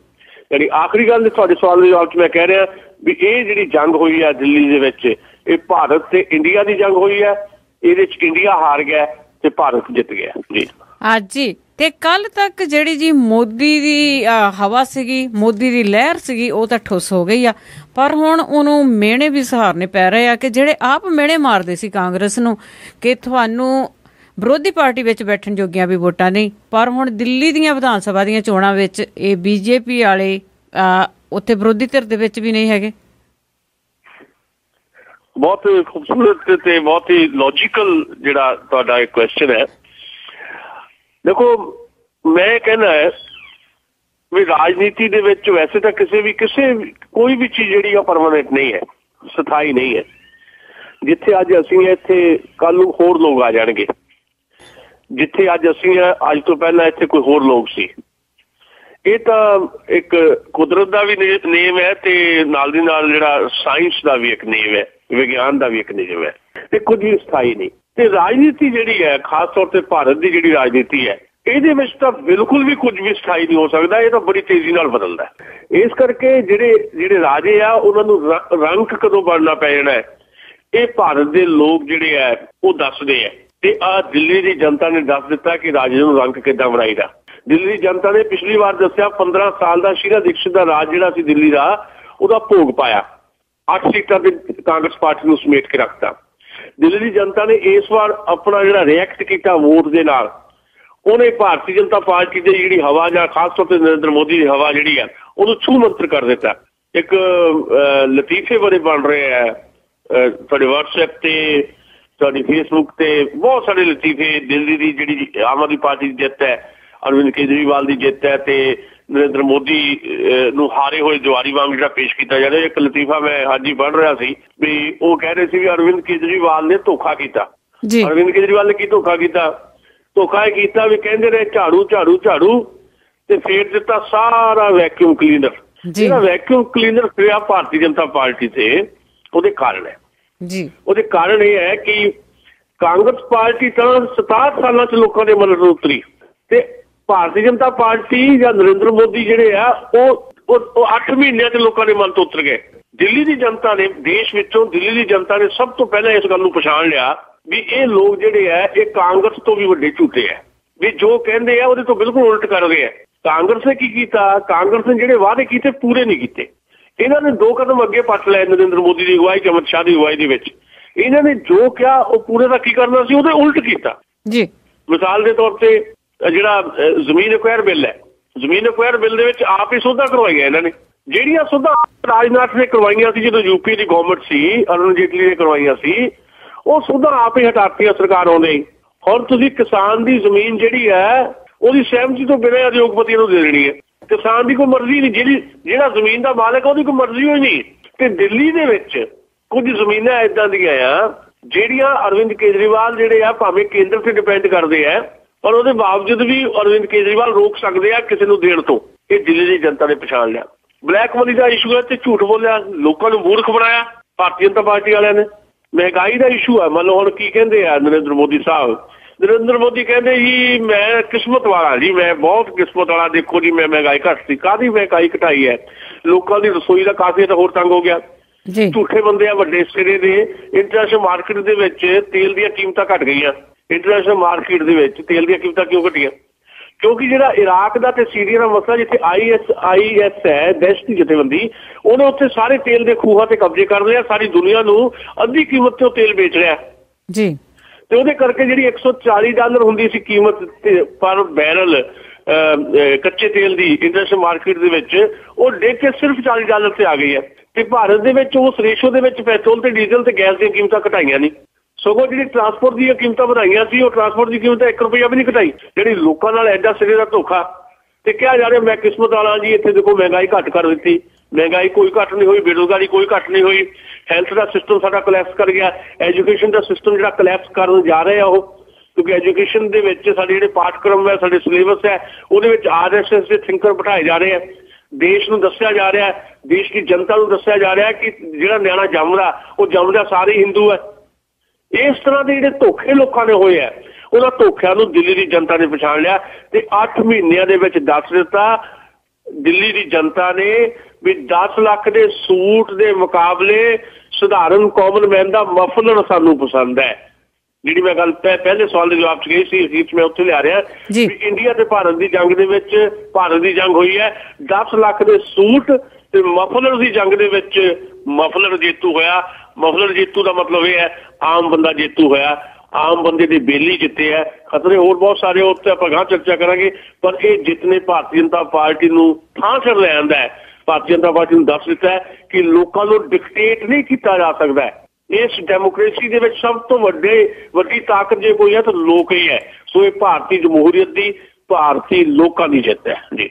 ਯਾਨੀ ਆਖਰੀ ਗੱਲ ਤੁਹਾਡੇ ਸਵਾਲ ਦੇ ਜਵਾਬ 'ਚ ਮੈਂ ਕਹਿ ਰਿਹਾ ਵੀ ਇਹ ਜਿਹੜੀ ਜੰਗ ਹੋਈ ਹੈ ਦਿੱਲੀ ਦੇ ਵਿੱਚ, ਇਹ ਭਾਰਤ ਤੇ ਇੰਡੀਆ ਦੀ ਜੰਗ ਹੋਈ ਹੈ। ਇਹਦੇ 'ਚ ਇੰਡੀਆ ਹਾਰ ਗਿਆ ਤੇ ਭਾਰਤ ਜਿੱਤ ਗਿਆ ਜੀ। ਹਾਂਜੀ, ਤੇ ਕੱਲ ਤੱਕ ਜਿਹੜੀ ਜੀ ਮੋਦੀ ਦੀ ਹਵਾ ਸੀਗੀ, ਮੋਦੀ ਦੀ ਲਹਿਰ ਸੀਗੀ, ਉਹ ਤਾਂ ਠੁੱਸ ਹੋ ਗਈ ਆ। ਪਰ ਹੁਣ ਉਹਨੂੰ ਮਿਹਣੇ ਵੀ ਸਹਾਰਨੇ ਪੈ ਰਹੇ ਆ ਕਿ ਜਿਹੜੇ ਆਪ ਮਿਹਣੇ ਮਾਰਦੇ ਸੀ ਕਾਂਗਰਸ ਨੂੰ ਕਿ ਤੁਹਾਨੂੰ ਵਿਰੋਧੀ ਪਾਰਟੀ ਵਿੱਚ ਬੈਠਣ ਜੋਗੀਆਂ ਵੀ ਵੋਟਾਂ ਨਹੀਂ, ਪਰ ਹੁਣ ਦਿੱਲੀ ਦੀਆਂ ਵਿਧਾਨ ਸਭਾ ਦੀਆਂ ਚੋਣਾਂ ਵਿੱਚ ਇਹ BJP ਵਾਲੇ ਉੱਥੇ ਵਿਰੋਧੀ ਧਿਰ ਦੇ ਵਿੱਚ ਵੀ ਨਹੀਂ ਹੈਗੇ। ਬਹੁਤ ਖੂਬਸੂਰਤ ਤੇ ਬਹੁਤ ਹੀ ਲੌਜੀਕਲ ਜਿਹੜਾ ਤੁਹਾਡਾ ਇਹ ਕੁਐਸਚਨ ਹੈ। ਦੇਖੋ, ਮੈਂ ਕਹਿੰਦਾ ਵੀ ਰਾਜਨੀਤੀ ਦੇ ਵਿੱਚ ਵੈਸੇ ਤਾਂ ਕੋਈ ਵੀ ਚੀਜ਼ ਜਿਹੜੀ ਆ ਪਰਮਾਨੈਂਟ ਨਹੀਂ ਹੈ, ਸਥਾਈ ਨਹੀਂ ਹੈ। ਜਿੱਥੇ ਅੱਜ ਅਸੀਂ ਇੱਥੇ ਕੱਲ ਨੂੰ ਹੋਰ ਲੋਕ ਆ ਜਾਣਗੇ, ਜਿੱਥੇ ਅੱਜ ਅਸੀਂ ਅੱਜ ਤੋਂ ਪਹਿਲਾਂ ਇੱਥੇ ਕੋਈ ਹੋਰ ਲੋਕ ਸੀ। ਇਹ ਤਾਂ ਇੱਕ ਕੁਦਰਤ ਦਾ ਵੀ ਨੇਮ ਹੈ ਤੇ ਨਾਲ ਦੀ ਨਾਲ ਜਿਹੜਾ ਸਾਇੰਸ ਦਾ ਵੀ ਇੱਕ ਨੇਮ ਹੈ, ਵਿਗਿਆਨ ਦਾ ਵੀ ਇੱਕ ਨੇਮ ਹੈ, ਤੇ ਕੁਝ ਵੀ ਸਥਾਈ ਨਹੀਂ। ਤੇ ਰਾਜਨੀਤੀ ਜਿਹੜੀ ਹੈ, ਖਾਸ ਤੌਰ ਤੇ ਭਾਰਤ ਦੀ ਜਿਹੜੀ ਰਾਜਨੀਤੀ ਹੈ, ਇਹਦੇ ਵਿੱਚ ਤਾਂ ਬਿਲਕੁਲ ਵੀ ਕੁਝ ਵੀ ਸਥਾਈ ਨਹੀਂ ਹੋ ਸਕਦਾ। ਇਹ ਤਾਂ ਬੜੀ ਤੇਜ਼ੀ ਨਾਲ ਬਦਲਦਾ ਹੈ। ਇਸ ਕਰਕੇ ਜਿਹੜੇ ਰਾਜੇ ਆ ਉਹਨਾਂ ਨੂੰ ਰੰਕ ਕਦੋਂ ਬਣਨਾ ਪੈ ਜਾਣਾ ਹੈ, ਇਹ ਭਾਰਤ ਦੇ ਲੋਕ ਜਿਹੜੇ ਆ ਉਹ ਦੱਸਦੇ ਆ। ਤੇ ਆਹ ਦਿੱਲੀ ਦੀ ਜਨਤਾ ਨੇ ਦੱਸ ਦਿੱਤਾ ਕਿ ਰਾਜੇ ਨੂੰ ਰੰਕ ਕਿੱਦਾਂ ਬਣਾਈਦਾ। ਦਿੱਲੀ ਦੀ ਜਨਤਾ ਨੇ ਪਿਛਲੀ ਵਾਰ ਦੱਸਿਆ 15 ਸਾਲ ਦਾ ਸ਼ੀਲਾ ਦੀਕਸ਼ਿਤ ਦਾ ਰਾਜ ਜਿਹੜਾ ਸੀ ਦਿੱਲੀ ਦਾ, ਉਹਦਾ ਭੋਗ ਪਾਇਆ। 8 ਸੀਟਾਂ ਤੇ ਕਾਂਗਰਸ ਪਾਰਟੀ ਨੂੰ ਸਮੇਟ ਕੇ ਰੱਖਤਾ। ਦਿੱਲੀ ਦੀ ਜਨਤਾ ਨੇ ਇਸ ਵਾਰ ਆਪਣਾ ਜਿਹੜਾ ਰਿਐਕਟ ਕੀਤਾ ਵੋਟ ਦੇ ਨਾਲ, ਉਹਨੇ ਭਾਰਤੀ ਜਨਤਾ ਪਾਰਟੀ ਦੀ ਜਿਹੜੀ ਹਵਾ ਜਾਂ ਖਾਸ ਤੌਰ ਤੇ ਨਰਿੰਦਰ ਮੋਦੀ ਦੀ ਹਵਾ ਜਿਹੜੀ ਆ ਉਹਨੂੰ ਛੂ ਮੰਤਰ ਕਰ ਦਿੱਤਾ। ਇੱਕ ਲਤੀਫੇ ਬੜੇ ਬਣ ਰਹੇ ਆ ਤੁਹਾਡੇ WhatsApp ਤੇ, ਤੁਹਾਡੀ Facebook ਤੇ, ਬਹੁਤ ਸਾਰੇ ਲਤੀਫੇ। ਦਿੱਲੀ ਦੀ ਜਿਹੜੀ ਆਮ ਆਦਮੀ ਪਾਰਟੀ ਦੀ ਜਿੱਤ ਹੈ, ਅਰਵਿੰਦ ਕੇਜਰੀਵਾਲ ਦੀ ਜਿੱਤ ਹੈ ਤੇ ਨਰਿੰਦਰ ਮੋਦੀ ਨੂੰ ਹਾਰੇ ਹੋਏ ਜਵਾਰੀ ਵਾਂਗ ਜਿਹੜਾ ਪੇਸ਼ ਕੀਤਾ ਜਾ ਰਿਹਾ। ਇੱਕ ਲਤੀਫਾ ਮੈਂ ਅੱਜ ਹੀ ਪੜ੍ਹ ਰਿਹਾ ਸੀ ਵੀ ਉਹ ਕਹਿ ਰਹੇ ਸੀ ਵੀ ਅਰਵਿੰਦ ਕੇਜਰੀਵਾਲ ਨੇ ਧੋਖਾ ਕੀਤਾ। ਅਰਵਿੰਦ ਕੇਜਰੀਵਾਲ ਨੇ ਕੀ ਧੋਖਾ ਕੀਤਾ? ਧੋਖਾ ਇਹ ਕੀਤਾ ਵੀ ਕਹਿੰਦੇ ਰਹੇ ਝਾੜੂ ਝਾੜੂ ਝਾੜੂ ਤੇ ਫੇਰ ਦਿੱਤਾ ਸਾਰਾ ਵੈਕਿਊਮ ਕਲੀਨਰ। ਜਿਹੜਾ ਵੈਕਿਊਮ ਕਲੀਨਰ ਪਿਆ ਭਾਰਤੀ ਜਨਤਾ ਪਾਰਟੀ ਤੇ, ਉਹਦੇ ਕਾਰਨ ਹੈ ਜੀ। ਉਹਦੇ ਕਾਰਨ ਇਹ ਹੈ ਕਿ ਕਾਂਗਰਸ ਪਾਰਟੀ ਤਾਂ 67 ਸਾਲਾਂ ਚ ਲੋਕਾਂ ਦੇ ਮਨ ਤੋਂ ਉਤਰੀ ਤੇ ਭਾਰਤੀ ਜਨਤਾ ਪਾਰਟੀ ਜਾਂ ਨਰਿੰਦਰ ਮੋਦੀ ਜਿਹੜੇ ਆ ਉਹ 8 ਮਹੀਨਿਆਂ ਚ ਲੋਕਾਂ ਦੇ ਮਨ ਤੋਂ ਉਤਰ ਗਏ। ਦਿੱਲੀ ਦੀ ਜਨਤਾ ਨੇ, ਦੇਸ਼ ਵਿੱਚੋਂ ਦਿੱਲੀ ਦੀ ਜਨਤਾ ਨੇ ਸਭ ਤੋਂ ਪਹਿਲਾਂ ਇਸ ਗੱਲ ਨੂੰ ਪਛਾਣ ਲਿਆ ਵੀ ਇਹ ਲੋਕ ਜਿਹੜੇ ਆ ਇਹ ਕਾਂਗਰਸ ਤੋਂ ਵੀ ਵੱਡੇ ਝੂਠੇ ਆ, ਵੀ ਜੋ ਕਹਿੰਦੇ ਆ ਉਹਦੇ ਤੋਂ ਬਿਲਕੁਲ ਉਲਟ ਕਰ ਰਹੇ ਆ। ਕਾਂਗਰਸ ਨੇ ਕੀ ਕੀਤਾ? ਕਾਂਗਰਸ ਨੇ ਜਿਹੜੇ ਵਾਅਦੇ ਕੀਤੇ ਪੂਰੇ ਨਹੀਂ ਕੀਤੇ। ਇਹਨਾਂ ਨੇ 2 ਕਦਮ ਅੱਗੇ ਪੱਟ ਲਏ ਨਰਿੰਦਰ ਮੋਦੀ ਦੀ ਅਗਵਾਈ, ਅਮਿਤ ਸ਼ਾਹ ਦੀ ਅਗਵਾਈ ਦੇ ਵਿੱਚ। ਇਹਨਾਂ ਨੇ ਜੋ ਕਿਹਾ ਉਹ ਪੂਰੇ ਦਾ ਕੀ ਕਰਨਾ ਸੀ, ਉਹਦੇ ਉਲਟ ਕੀਤਾ ਜੀ। ਮਿਸਾਲ ਦੇ ਤੌਰ ਤੇ ਜਿਹੜਾ ਜ਼ਮੀਨ ਐਕਵਾਇਰ ਬਿੱਲ ਹੈ, ਜ਼ਮੀਨ ਐਕਵਾਇਰ ਬਿੱਲ ਦੇ ਵਿੱਚ ਆਪ ਹੀ ਸੋਧਾਂ ਕਰਵਾਈਆਂ ਇਹਨਾਂ ਨੇ। ਜਿਹੜੀਆਂ ਸੋਧਾਂ ਰਾਜਨਾਥ ਨੇ ਕਰਵਾਈਆਂ ਸੀ ਜਦੋਂ ਯੂਪੀ ਦੀ ਗਵਰਨਮੈਂਟ ਸੀ, ਅਰੁਣ ਜੇਟਲੀ ਨੇ ਕਰਵਾਈਆਂ ਸੀ, ਉਹ ਸੋਧਾਂ ਆਪ ਹੀ ਹਟਾਤੀਆਂ ਸਰਕਾਰ ਆਉਂਦੇ। ਹੁਣ ਤੁਸੀਂ ਕਿਸਾਨ ਦੀ ਜ਼ਮੀਨ ਜਿਹੜੀ ਹੈ ਉਹਦੀ ਸਹਿਮਤੀ ਤੋਂ ਬਿਨਾਂ ਉਦਯੋਗਪਤੀ ਨੂੰ ਦੇ ਦੇਣੀ ਹੈ। ਕਿਸਾਨ ਦੀ ਕੋਈ ਮਰਜ਼ੀ ਨਹੀਂ, ਜਿਹੜਾ ਜ਼ਮੀਨ ਦਾ ਮਾਲਕ ਉਹਦੀ ਕੋਈ ਮਰਜ਼ੀ ਹੋਈ ਨਹੀਂ। ਤੇ ਦਿੱਲੀ ਦੇ ਵਿੱਚ ਕੁਝ ਜ਼ਮੀਨਾਂ ਏਦਾਂ ਦੀਆਂ ਆ ਜਿਹੜੀਆਂ ਅਰਵਿੰਦ ਕੇਜਰੀਵਾਲ ਜਿਹੜੇ ਆ ਭਾਵੇਂ ਕੇਂਦਰ ਤੇ ਡਿਪੈਂਡ ਕਰਦੇ ਆ, ਪਰ ਉਹਦੇ ਬਾਵਜੂਦ ਵੀ ਅਰਵਿੰਦ ਕੇਜਰੀਵਾਲ ਰੋਕ ਸਕਦੇ ਆ ਕਿਸੇ ਨੂੰ ਦੇਣ ਤੋਂ। ਇਹ ਦਿੱਲੀ ਦੀ ਜਨਤਾ ਨੇ ਪਛਾਣ ਲਿਆ। ਬਲੈਕ ਮਨੀ ਦਾ ਇਸ਼ੂ ਹੈ ਤੇ ਝੂਠ ਬੋਲਿਆ, ਲੋਕਾਂ ਨੂੰ ਮੂਰਖ ਬਣਾਇਆ ਭਾਰਤੀ ਜਨਤਾ ਪਾਰਟੀ ਵਾਲਿਆਂ ਨੇ। ਮਹਿੰਗਾਈ ਦਾ ਇਸ਼ੂ ਹੈ, ਮੰਨ ਲਓ ਹੁਣ ਕੀ ਕਹਿੰਦੇ ਆ ਨਰਿੰਦਰ ਮੋਦੀ ਸਾਹਿਬ, ਨਰਿੰਦਰ ਮੋਦੀ ਕਹਿੰਦੇ ਜੀ ਮੈਂ ਕਿਸਮਤ ਵਾਲਾ ਜੀ, ਮੈਂ ਬਹੁਤ ਕਿਸਮਤ ਵਾਲਾ, ਦੇਖੋ ਜੀ ਮੈਂ ਮਹਿੰਗਾਈ ਘੱਟਤੀ। ਕਾਹਦੀ ਮਹਿੰਗਾਈ ਘਟਾਈ ਹੈ? ਲੋਕਾਂ ਦੀ ਰਸੋਈ ਦਾ ਕਾਫੀ ਤਾਂ ਹੋਰ ਤੰਗ ਹੋ ਗਿਆ। ਝੂਠੇ ਬੰਦੇ ਆ ਵੱਡੇ ਸਿਰੇ ਦੇ। ਇੰਟਰਨੈਸ਼ਨਲ ਮਾਰਕੀਟ ਦੇ ਵਿੱਚ ਤੇਲ ਦੀਆਂ ਕੀਮਤਾਂ ਘਟ ਗਈਆਂ। ਇੰਟਰਨੈਸ਼ਨਲ ਮਾਰਕੀਟ ਦੇ ਵਿੱਚ ਤੇਲ ਦੀਆਂ ਕੀਮਤਾਂ ਕਿਉਂ ਘਟੀਆਂ? ਕਿਉਂਕਿ ਜਿਹੜਾ ਇਰਾਕ ਦਾ ਤੇ ਸੀਰੀਆ ਦਾ ਮਸਲਾ, ਜਿੱਥੇ IS ਹੈ ਦਹਿਸ਼ਤੀ ਜਥੇਬੰਦੀ, ਉਹਨੇ ਉੱਥੇ ਸਾਰੇ ਤੇਲ ਦੇ ਖੂਹਾਂ ਤੇ ਕਬਜ਼ੇ ਕਰ ਲਿਆ। ਸਾਰੀ ਦੁਨੀਆ ਨੂੰ ਅੱਧੀ ਕੀਮਤ ਤੇ ਉਹ ਤੇਲ ਵੇਚ ਰਿਹਾ ਜੀ। ਤੇ ਉਹਦੇ ਕਰਕੇ ਜਿਹੜੀ $140 ਹੁੰਦੀ ਸੀ ਕੀਮਤ ਪਰ ਬੈਰਲ ਕੱਚੇ ਤੇਲ ਦੀ ਇੰਟਰਨੈਸ਼ਨਲ ਮਾਰਕੀਟ ਦੇ ਵਿੱਚ, ਉਹ ਡਿੱਗ ਕੇ ਸਿਰਫ $40 ਤੇ ਆ ਗਈ ਹੈ। ਤੇ ਭਾਰਤ ਦੇ ਵਿੱਚ ਉਸ ਰੇਸ਼ੋ ਦੇ ਵਿੱਚ ਪੈਟਰੋਲ ਤੇ ਡੀਜ਼ਲ ਤੇ ਗੈਸ ਦੀਆਂ ਕੀਮਤਾਂ ਘਟਾਈਆਂ ਨਹੀਂ, ਸਗੋਂ ਜਿਹੜੀ ਟਰਾਂਸਪੋਰਟ ਦੀਆਂ ਕੀਮਤਾਂ ਵਧਾਈਆਂ ਸੀ, ਉਹ ਟਰਾਂਸਪੋਰਟ ਦੀ ਕੀਮਤ $1 ਵੀ ਨਹੀਂ ਘਟਾਈ। ਜਿਹੜੀ ਲੋਕਾਂ ਨਾਲ ਐਡਾ ਸਿਰੇ ਦਾ ਧੋਖਾ ਤੇ ਕਿਹਾ ਜਾ ਰਿਹਾ ਮੈਂ ਕਿਸਮਤ ਵਾਲਾ ਜੀ, ਇੱਥੇ ਦੇਖੋ ਮਹਿੰਗਾਈ ਘੱਟ ਕਰ ਦਿੱਤੀ। ਮਹਿੰਗਾਈ ਕੋਈ ਘੱਟ ਨਹੀਂ ਹੋਈ, ਬੇਰੁਜ਼ਗਾਰੀ ਕੋਈ ਘੱਟ ਨਹੀਂ ਹੋਈ। ਹੈਲਥ ਦਾ ਸਿਸਟਮ ਸਾਡਾ ਕੋਲੈਪਸ ਕਰ ਗਿਆ। ਐਜੂਕੇਸ਼ਨ ਦਾ ਸਿਸਟਮ ਜਿਹੜਾ ਕੋਲੈਪਸ ਕਰਨ ਜਾ ਰਿਹਾ ਉਹ, ਕਿਉਂਕਿ ਐਜੂਕੇਸ਼ਨ ਦੇ ਵਿੱਚ ਸਾਡੇ ਜਿਹੜੇ ਪਾਠਕ੍ਰਮ ਹੈ, ਸਾਡੇ ਸਿਲੇਬਸ ਹੈ, ਉਹਦੇ ਵਿੱਚ RSS ਦੇ ਥਿੰਕਰ ਬਿਠਾਏ ਜਾ ਰਹੇ ਆ। ਦੇਸ਼ ਨੂੰ ਦੱਸਿਆ ਜਾ ਰਿਹਾ, ਦੇਸ਼ ਦੀ ਜਨਤਾ ਨੂੰ ਦੱਸਿਆ ਜਾ ਰਿਹਾ ਕਿ ਜਿਹੜਾ ਨਿਆਣਾ ਜੰਮਦਾ ਉਹ ਜੰਮਦਾ ਸਾਰੇ ਹਿੰਦੂ ਹੈ। ਇਸ ਤਰ੍ਹਾਂ ਦੇ ਜਿਹੜੇ ਧੋਖੇ ਲੋਕਾਂ ਨੇ ਹੋਏ ਆ, ਉਹਨਾਂ ਧੋਖਿਆਂ ਨੂੰ ਦਿੱਲੀ ਦੀ ਜਨਤਾ ਨੇ ਪਛਾਣ ਲਿਆ ਤੇ 8 ਮਹੀਨਿਆਂ ਦੇ ਵਿੱਚ ਦੱਸ ਦਿੱਤਾ ਦਿੱਲੀ ਦੀ ਜਨਤਾ ਨੇ ਵੀ 10 ਲੱਖ ਦੇ ਸੂਟ ਦੇ ਮੁਕਾਬਲੇ ਸਧਾਰਨ ਕਾਮਨ ਮੈਨ ਦਾ ਮਫਲਰ ਸਾਨੂੰ ਪਸੰਦ ਹੈ। ਜਿਹੜੀ ਮੈਂ ਗੱਲ ਪਹਿਲੇ ਸਵਾਲ ਦੇ ਜਵਾਬ 'ਚ ਗਈ ਸੀ, ਅਜੀਤ ਮੈਂ ਉੱਥੇ ਲਿਆ ਰਿਹਾ ਵੀ ਇੰਡੀਆ ਤੇ ਭਾਰਤ ਦੀ ਜੰਗ ਦੇ ਵਿੱਚ ਭਾਰਤ ਦੀ ਜੰਗ ਹੋਈ ਹੈ। 10 ਲੱਖ ਦੇ ਸੂਟ ਤੇ ਮਫਲਰ ਦੀ ਜੰਗ ਦੇ ਵਿੱਚ ਮਫਲਰ ਜੇਤੂ ਹੋਇਆ। ਮਫਲਰ ਜੇਤੂ ਦਾ ਮਤਲਬ ਇਹ ਹੈ ਆਮ ਬੰਦਾ ਜੇਤੂ ਹੋਇਆ, ਆਮ ਬੰਦੇ ਦੀ ਬੇਲੀ ਜਿੱਤੇ ਹੈ। ਖਤਰੇ ਹੋਰ ਬਹੁਤ ਸਾਰੇ, ਉੱਤੇ ਆਪਾਂ ਗਾਂ ਚਰਚਾ ਕਰਾਂਗੇ। ਪਰ ਇਹ ਜਿੱਤ ਨੇ ਭਾਰਤੀ ਜਨਤਾ ਪਾਰਟੀ ਨੂੰ ਥਾਂ ਸਿਰ ਲੈ ਆਂਦਾ ਹੈ। ਭਾਰਤੀ ਜਨਤਾ ਪਾਰਟੀ ਨੂੰ ਦੱਸ ਦਿੱਤਾ ਹੈ ਕਿ ਲੋਕਾਂ ਨੂੰ ਡਿਕਟੇਟ ਨਹੀਂ ਕੀਤਾ ਜਾ ਸਕਦਾ। ਇਸ ਡੈਮੋਕ੍ਰੇਸੀ ਦੇ ਵਿੱਚ ਸਭ ਤੋਂ ਵੱਡੀ ਤਾਕਤ ਜੇ ਕੋਈ ਹੈ ਤਾਂ ਲੋਕ ਹੀ ਹੈ। ਸੋ ਇਹ ਭਾਰਤੀ ਜਮਹੂਰੀਅਤ ਦੀ, ਭਾਰਤੀ ਲੋਕਾਂ ਦੀ ਜਿੱਤ ਹੈ ਜੀ।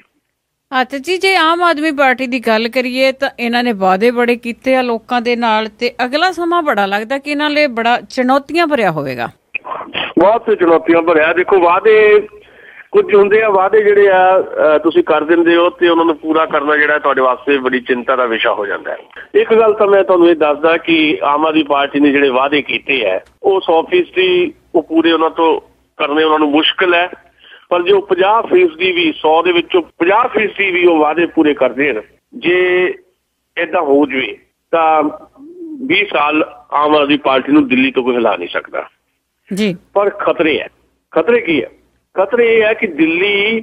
ਅੱਛਾ ਜੀ, ਜੇ ਆਮ ਆਦਮੀ ਪਾਰਟੀ ਦੀ ਗੱਲ ਕਰੀਏ ਤਾਂ ਇਹਨਾਂ ਨੇ ਵਾਅਦੇ ਬੜੇ ਕੀਤੇ ਆ ਲੋਕਾਂ ਦੇ ਨਾਲ, ਤੇ ਅਗਲਾ ਸਮਾਂ ਬੜਾ ਲੱਗਦਾ ਕਿ ਇਹਨਾਂ ਲਈ ਬੜਾ ਚੁਣੌਤੀਆਂ ਭਰਿਆ ਹੋਵੇਗਾ। ਬਹੁਤ ਚੁਣੌਤੀਆਂ ਭਰਿਆ। ਦੇਖੋ, ਵਾਅਦੇ ਕੁਝ ਹੁੰਦੇ ਆ, ਵਾਅਦੇ ਜਿਹੜੇ ਆ ਤੁਸੀਂ ਕਰ ਦਿੰਦੇ ਹੋ ਤੇ ਉਹਨਾਂ ਨੂੰ ਪੂਰਾ ਕਰਨਾ ਜਿਹੜਾ ਤੁਹਾਡੇ ਵਾਸਤੇ ਬੜੀ ਚਿੰਤਾ ਦਾ ਵਿਸ਼ਾ ਹੋ ਜਾਂਦਾ ਹੈ। ਇੱਕ ਗੱਲ ਤਾਂ ਮੈਂ ਤੁਹਾਨੂੰ ਇਹ ਦੱਸਦਾ ਕਿ ਆਮ ਆਦਮੀ ਪਾਰਟੀ ਨੇ ਜਿਹੜੇ ਵਾਅਦੇ ਕੀਤੇ ਹੈ ਉਹ 100% ਉਹ ਪੂਰੇ ਉਹਨਾਂ ਤੋਂ ਕਰਨੇ ਉਹਨਾਂ ਨੂੰ ਮੁਸ਼ਕਿਲ ਹੈ, ਪਰ ਜੋ 50% ਵੀ 100 ਦੇ ਵਿੱਚੋਂ 50% ਵੀ ਉਹ ਵਾਅਦੇ ਪੂਰੇ ਕਰਦੇ ਹਨ, ਜੇ ਏਦਾਂ ਹੋ ਜਾਵੇ ਤਾਂ 20 ਸਾਲ ਆਮ ਆਦਮੀ ਪਾਰਟੀ ਨੂੰ ਦਿੱਲੀ ਤੋਂ ਕੋਈ ਹਿਲਾ ਨਹੀਂ ਸਕਦਾ ਜੀ। ਪਰ ਖਤਰੇ ਹੈ। ਖਤਰੇ ਕੀ ਹੈ? ਖਤਰੇ ਇਹ ਹੈ ਕਿ ਦਿੱਲੀ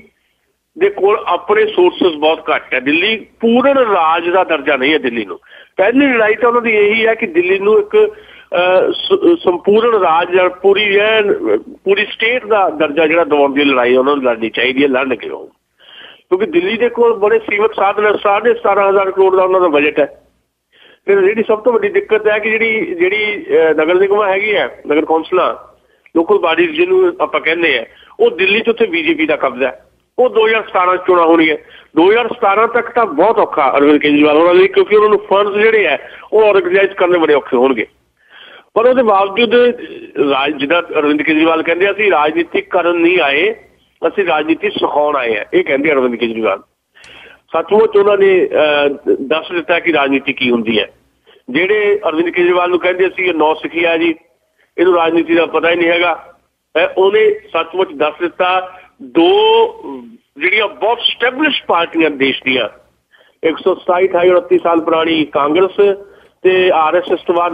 ਦੇ ਕੋਲ ਆਪਣੇ ਸੋਰਸਸ ਬਹੁਤ ਘੱਟ ਹੈ। ਦਿੱਲੀ ਪੂਰਨ ਰਾਜ ਦਾ ਦਰਜਾ ਨਹੀਂ ਹੈ। ਦਿੱਲੀ ਨੂੰ ਪਹਿਲੀ ਲੜਾਈ ਤਾਂ ਉਹਨਾਂ ਦੀ ਇਹੀ ਹੈ ਕਿ ਦਿੱਲੀ ਨੂੰ ਇੱਕ ਸੰਪੂਰਨ ਰਾਜ ਪੂਰੀ ਸਟੇਟ ਦਾ ਦਰਜਾ ਜਿਹੜਾ ਦਿਵਾਉਣ ਦੀ ਲੜਾਈ ਉਹਨਾਂ ਨੂੰ ਲੜਨੀ ਚਾਹੀਦੀ ਹੈ। ਲੜਨਗੇ ਉਹ, ਕਿਉਂਕਿ ਦਿੱਲੀ ਦੇ ਕੋਲ ਬੜੇ ਸੀਮਤ ਸਾਧਨ ਹੈ। 17,500 ਕਰੋੜ ਦਾ ਉਹਨਾਂ ਦਾ ਬਜਟ ਹੈ। ਫਿਰ ਜਿਹੜੀ ਸਭ ਤੋਂ ਵੱਡੀ ਦਿੱਕਤ ਹੈ ਕਿ ਜਿਹੜੀ ਨਗਰ ਨਿਗਮਾਂ ਹੈਗੀ ਹੈ, ਨਗਰ ਕੌਂਸਲਾਂ, ਲੋਕਲ ਬਾਡੀਜ਼ ਜਿਹਨੂੰ ਆਪਾਂ ਕਹਿੰਦੇ ਆ, ਉਹ ਦਿੱਲੀ 'ਚ ਉੱਥੇ ਬੀਜੇਪੀ ਦਾ ਕਬਜ਼ਾ ਹੈ। ਉਹ 2017 ਚੋਣਾਂ ਹੋਣੀਆਂ। 2017 ਤੱਕ ਤਾਂ ਬਹੁਤ ਔਖਾ ਅਰਵਿੰਦ ਕੇਜਰੀਵਾਲ ਉਹਨਾਂ ਲਈ, ਕਿਉਂਕਿ ਉਹਨਾਂ ਨੂੰ ਫੰਡਸ ਜਿਹੜੇ ਹੈ ਉਹ ਆਰਗੇਨਾਈਜ਼ ਕਰਨੇ ਬੜੇ ਔਖੇ ਹੋਣਗੇ। ਪਰ ਉਹਦੇ ਬਾਵਜੂਦ ਜਿੱਦਾਂ ਅਰਵਿੰਦ ਕੇਜਰੀਵਾਲ ਕਹਿੰਦੇ, ਅਸੀਂ ਰਾਜਨੀਤਿਕ ਕਰਨ ਨਹੀਂ ਆਏ, ਅਸੀਂ ਰਾਜਨੀਤੀ ਸਿਖਾਉਣ ਆਏ ਹਾਂ, ਇਹ ਕਹਿੰਦੇ ਅਰਵਿੰਦ ਕੇਜਰੀਵਾਲ। ਸੱਚਮੁੱਚ ਉਹਨਾਂ ਨੇ ਦੱਸ ਦਿੱਤਾ ਕਿ ਰਾਜਨੀਤੀ ਕੀ ਹੁੰਦੀ ਹੈ। ਜਿਹੜੇ ਅਰਵਿੰਦ ਕੇਜਰੀਵਾਲ ਨੂੰ ਕਹਿੰਦੇ ਸੀ ਨੌ ਸਿੱਖਿਆ ਜੀ, ਇਹਨੂੰ ਰਾਜਨੀਤੀ ਦਾ ਪਤਾ ਹੀ ਨਹੀਂ ਹੈਗਾ, ਉਹਨੇ ਸੱਚਮੁੱਚ ਦੱਸ ਦਿੱਤਾ। ਦੋ ਜਿਹੜੀਆਂ ਬਹੁਤ ਸਟੈਬਲਿਸ਼ ਪਾਰਟੀਆਂ ਦੇਸ਼ ਦੀਆਂ, 127, 28, 29 ਸਾਲ ਪੁਰਾਣੀ ਕਾਂਗਰਸ ਤੇ RSS ਤੋਂ ਬਾਅਦ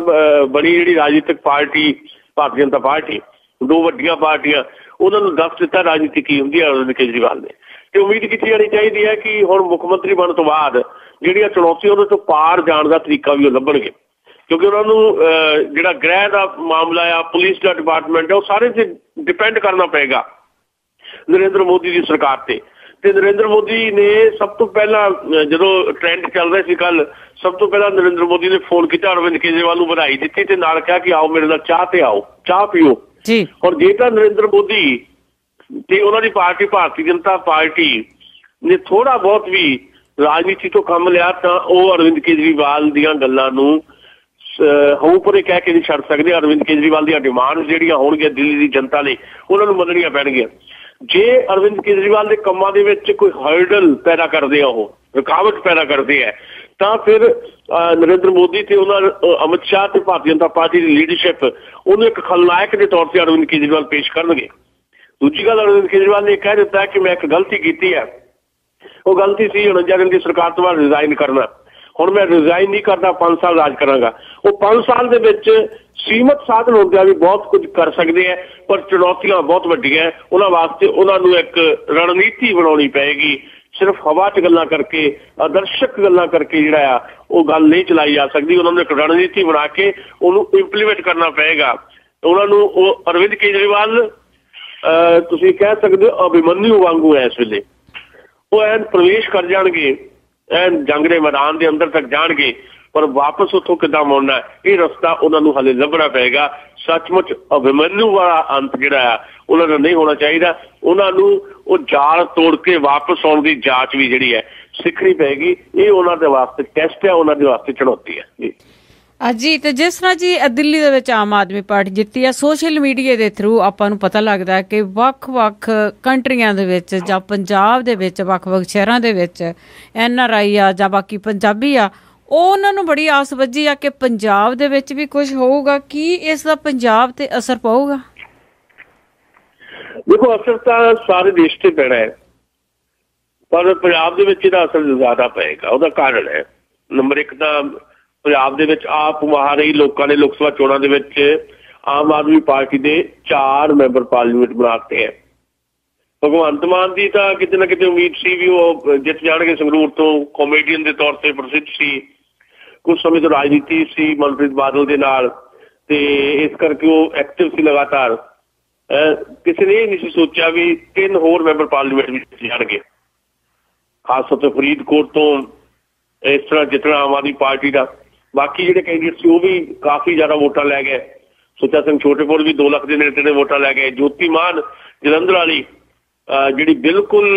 ਬਣੀ ਜਿਹੜੀ ਰਾਜਨੀਤਿਕ ਪਾਰਟੀ ਭਾਰਤੀ ਜਨਤਾ ਪਾਰਟੀ, ਦੋ ਵੱਡੀਆਂ ਪਾਰਟੀਆਂ, ਉਹਨਾਂ ਨੂੰ ਦੱਸ ਦਿੱਤਾ ਰਾਜਨੀਤੀ ਕੀ ਹੁੰਦੀ ਹੈ ਅਰਵਿੰਦ ਕੇਜਰੀਵਾਲ ਨੇ। ਤੇ ਉਮੀਦ ਕੀਤੀ ਜਾਣੀ ਚਾਹੀਦੀ ਹੈ ਕਿ ਹੁਣ ਮੁੱਖ ਮੰਤਰੀ ਬਣਨ ਤੋਂ ਬਾਅਦ ਜਿਹੜੀਆਂ ਚੁਣੌਤੀਆਂ ਉਹਦੇ ਤੋਂ ਪਾਰ ਜਾਣ ਦਾ ਤਰੀਕਾ ਵੀ ਉਹ ਲੱਭਣਗੇ, ਕਿਉਂਕਿ ਉਹਨਾਂ ਨੂੰ ਜਿਹੜਾ ਗ੍ਰਹਿ ਦਾ ਮਾਮਲਾ ਆ, ਪੁਲਿਸ ਦਾ ਡਿਪਾਰਟਮੈਂਟ ਹੈ, ਉਹ ਸਾਰੇ 'ਤੇ ਡਿਪੈਂਡ ਕਰਨਾ ਪਏਗਾ ਨਰਿੰਦਰ ਮੋਦੀ ਦੀ ਸਰਕਾਰ ਤੇ। ਨਰਿੰਦਰ ਮੋਦੀ ਨੇ ਸਭ ਤੋਂ ਪਹਿਲਾਂ, ਜਦੋਂ ਟ੍ਰੈਂਡ ਚੱਲ ਰਿਹਾ ਸੀ ਕੱਲ, ਸਭ ਤੋਂ ਪਹਿਲਾਂ ਨਰਿੰਦਰ ਮੋਦੀ ਨੇ ਫੋਨ ਕੀਤਾ ਅਰਵਿੰਦ ਕੇਜਰੀਵਾਲ ਨੂੰ, ਵਧਾਈ ਦਿੱਤੀ ਤੇ ਨਾਲ ਕਿਹਾ ਕਿ ਆਓ ਮੇਰੇ ਨਾਲ ਚਾਹ ਤੇ ਆਓ, ਚਾਹ ਪੀਓ। ਔਰ ਜੇ ਤਾਂ ਨਰਿੰਦਰ ਮੋਦੀ ਤੇ ਉਹਨਾਂ ਦੀ ਪਾਰਟੀ ਭਾਰਤੀ ਜਨਤਾ ਪਾਰਟੀ ਨੇ ਥੋੜਾ ਬਹੁਤ ਵੀ ਰਾਜਨੀਤੀ ਤੋਂ ਕੰਮ ਲਿਆ ਤਾਂ ਉਹ ਅਰਵਿੰਦ ਕੇਜਰੀਵਾਲ ਦੀਆਂ ਗੱਲਾਂ ਨੂੰ ਹੋਂ ਪਰੇ ਕਹਿ ਕੇ ਨਹੀਂ ਛੱਡ ਸਕਦੇ। ਅਰਵਿੰਦ ਕੇਜਰੀਵਾਲ ਦੀਆਂ ਡਿਮਾਂਡ ਜਿਹੜੀਆਂ ਹੋਣਗੀਆਂ ਦਿੱਲੀ ਦੀ ਜਨਤਾ ਲਈ, ਉਹਨਾਂ ਨੂੰ ਮੰਨਣੀਆਂ ਪੈਣਗੀਆਂ। ਜੇ ਅਰਵਿੰਦ ਕੇਜਰੀਵਾਲ ਦੇ ਕੰਮਾਂ ਦੇ ਵਿੱਚ ਕੋਈ ਹਰਡਲ ਪੈਦਾ ਕਰਦੇ ਆ, ਉਹ ਰੁਕਾਵਟ ਪੈਦਾ ਕਰਦੇ ਆ, ਤਾਂ ਫਿਰ ਨਰਿੰਦਰ ਮੋਦੀ ਤੇ ਉਹਨਾਂ ਅਮਿਤ ਸ਼ਾਹ ਤੇ ਭਾਰਤੀ ਜਨਤਾ ਪਾਰਟੀ ਦੀ ਲੀਡਰਸ਼ਿਪ ਉਹਨੂੰ ਇੱਕ ਖਲਨਾਇਕ ਦੇ ਤੌਰ ਤੇ ਅਰਵਿੰਦ ਕੇਜਰੀਵਾਲ ਪੇਸ਼ ਕਰਨਗੇ। ਦੂਜੀ ਗੱਲ, ਅਰਵਿੰਦ ਕੇਜਰੀਵਾਲ ਨੇ ਕਹਿ ਦਿੱਤਾ ਕਿ ਮੈਂ ਇੱਕ ਗਲਤੀ ਕੀਤੀ ਹੈ। ਉਹ ਗਲਤੀ ਸੀ 49 ਦਿਨ ਦੀ ਸਰਕਾਰ ਤੋਂ ਬਾਅਦ ਰਿਜ਼ਾਈਨ ਕਰਨਾ। ਹੁਣ ਮੈਂ ਰਿਜ਼ਾਈਨ ਨਹੀਂ ਕਰਦਾ, 5 ਸਾਲ ਰਾਜ ਕਰਾਂਗਾ। ਉਹ 5 ਸਾਲ ਦੇ ਵਿੱਚ ਸੀਮਤ ਸਾਧਨ ਹੁੰਦਿਆਂ ਵੀ ਬਹੁਤ ਕੁਝ ਕਰ ਸਕਦੇ ਆ, ਪਰ ਚੁਣੌਤੀਆਂ ਬਹੁਤ ਵੱਡੀਆਂ। ਉਹਨਾਂ ਵਾਸਤੇ ਉਹਨਾਂ ਨੂੰ ਇੱਕ ਰਣਨੀਤੀ ਬਣਾਉਣੀ ਪਏਗੀ। ਸਿਰਫ ਹਵਾ 'ਚ ਗੱਲਾਂ ਕਰਕੇ, ਆਦਰਸ਼ਕ ਗੱਲਾਂ ਕਰਕੇ ਜਿਹੜਾ ਆ ਉਹ ਗੱਲ ਨਹੀਂ ਚਲਾਈ ਜਾ ਸਕਦੀ। ਉਹਨਾਂ ਨੂੰ ਇੱਕ ਰਣਨੀਤੀ ਬਣਾ ਕੇ ਉਹਨੂੰ ਇੰਪਲੀਮੈਂਟ ਕਰਨਾ ਪਏਗਾ। ਉਹਨਾਂ ਨੂੰ ਉਹ ਅਰਵਿੰਦ ਕੇਜਰੀਵਾਲ ਤੁਸੀਂ ਕਹਿ ਸਕਦੇ ਹੋ ਅਭਿਮਨਿਊ ਵਾਂਗੂ ਹੈ। ਇਸ ਵੇਲੇ ਉਹ ਐਨ ਪ੍ਰਵੇਸ਼ ਕਰ ਜਾਣਗੇ, ਐਨ ਜੰਗ ਦੇ ਮੈਦਾਨ ਦੇ ਅੰਦਰ ਤੱਕ ਜਾਣਗੇ, ਪਰ ਵਾਪਸ ਉੱਥੋਂ ਕਿੱਦਾਂ ਮੁੜਨਾ ਇਹ ਰਸਤਾ ਉਹਨਾਂ ਨੂੰ ਹਾਲੇ ਲੱਭਣਾ ਪਏਗਾ। ਸੱਚਮੁੱਚ ਅਭਿਮਨਿਊ ਵਾਲਾ ਅੰਤ ਜਿਹੜਾ ਆ ਉਹਨਾਂ ਦਾ ਨਹੀਂ ਹੋਣਾ ਚਾਹੀਦਾ। ਉਹਨਾਂ ਨੂੰ ਉਹ ਜਾਲ ਤੋੜ ਕੇ ਵਾਪਸ ਆਉਣ ਦੀ ਜਾਂਚ ਵੀ ਜਿਹੜੀ ਹੈ ਸਿੱਖਣੀ ਪਏਗੀ। ਇਹ ਉਹਨਾਂ ਦੇ ਵਾਸਤੇ ਟੈਸਟ ਹੈ, ਉਹਨਾਂ ਦੇ ਵਾਸਤੇ ਚੁਣੌਤੀ ਹੈ ਜੀ। ਜੀ, ਤੇ ਜਿਸ ਤਰ੍ਹਾਂ ਜੀ ਦਿੱਲੀ ਦੇ ਵਿੱਚ ਆਮ ਆਦਮੀ ਪਾਰਟੀ ਜਿੱਤੀ ਆ, ਸੋਸ਼ਲ ਮੀਡੀਆ ਦੇ ਥਰੂ ਆਪਾਂ ਨੂੰ ਪਤਾ ਲੱਗਦਾ ਕਿ ਵੱਖ-ਵੱਖ ਕੰਟਰੀਆਂ ਦੇ ਵਿੱਚ ਜਾਂ ਪੰਜਾਬ ਦੇ ਵਿੱਚ ਵੱਖ-ਵੱਖ ਸ਼ਹਿਰਾਂ ਦੇ ਵਿੱਚ NRI ਆ ਜਾਂ ਬਾਕੀ ਪੰਜਾਬੀ ਆ, ਉਹ ਉਹਨਾਂ ਨੂੰ ਬੜੀ ਆਸ ਵੱਜੀ ਆ ਕਿ ਪੰਜਾਬ ਦੇ ਵਿੱਚ ਵੀ ਕੁਝ ਹੋਊਗਾ। ਕੀ ਇਸ ਦਾ ਪੰਜਾਬ ਤੇ ਅਸਰ ਪਊਗਾ? ਦੇਖੋ, ਅਸਰ ਤਾਂ ਸਾਰੇ ਦੇਸ਼ ਤੇ ਪੈਣਾ ਹੈ, ਪਰ ਪੰਜਾਬ ਦੇ ਵਿੱਚ ਇਹਦਾ ਅਸਰ ਜ਼ਿਆਦਾ ਪਏਗਾ। ਉਹਦਾ ਕਾਰਨ ਹੈ, ਨੰਬਰ 1 ਤਾਂ ਪੰਜਾਬ ਦੇ ਵਿੱਚ ਆਪ ਮਹਾਰਾਈ ਲੋਕਾਂ ਨੇ ਲੋਕ ਸਭਾ ਚੋਣਾਂ ਦੇ ਵਿੱਚ ਆਮ ਆਦਮੀ ਪਾਰਟੀ ਦੇ 4 ਮੈਂਬਰ ਪਾਰਲੀਮੈਂਟ ਬਣਾਤੇ ਹੈ। ਭਗਵੰਤ ਮਾਨ ਦੀ ਤਾਂ ਕਿਤੇ ਨਾ ਕਿਤੇ ਉਮੀਦ ਸੀ ਵੀ ਉਹ ਜਿੱਤ ਜਾਣਗੇ ਸੰਗਰੂਰ ਤੋਂ। ਕਾਮੇਡੀਅਨ ਦੇ ਤੌਰ ਤੇ ਪ੍ਰਸਿੱਧ ਸੀ, ਕੁਝ ਸਮੇਂ ਤੋਂ ਰਾਜਨੀਤੀ ਸੀ ਮਨਪ੍ਰੀਤ ਬਾਦਲ ਦੇ ਨਾਲ, ਤੇ ਇਸ ਕਰਕੇ ਉਹ ਐਕਟਿਵ ਸੀ ਲਗਾਤਾਰ। ਕਿਸੇ ਨੇ ਇਹ ਨਹੀਂ ਸੀ ਸੋਚਿਆ ਵੀ 3 ਹੋਰ ਮੈਂਬਰ ਪਾਰਲੀਮੈਂਟ ਵੀ ਜਿੱਤ ਜਾਣਗੇ। ਖਾਸ ਤੌਰ ਤੇ ਫਰੀਦਕੋਟ ਤੋਂ ਇਸ ਤਰ੍ਹਾਂ ਜਿੱਤਣਾ ਆਮ ਆਦਮੀ ਪਾਰਟੀ ਦਾ। ਬਾਕੀ ਜਿਹੜੇ ਕੈਂਡੀਡੇਟ ਸੀ ਉਹ ਵੀ ਕਾਫੀ ਜ਼ਿਆਦਾ ਵੋਟਾਂ ਲੈ ਗਏ। ਸੁੱਚਾ ਸਿੰਘ ਛੋਟੇਪੁਰ ਵੀ 2 ਲੱਖ ਦੇ ਨੇੜੇ ਵੋਟਾਂ ਲੈ ਗਏ। ਜੋਤੀ ਮਾਨ ਜਲੰਧਰ ਵਾਲੀ ਜਿਹੜੀ ਬਿਲਕੁਲ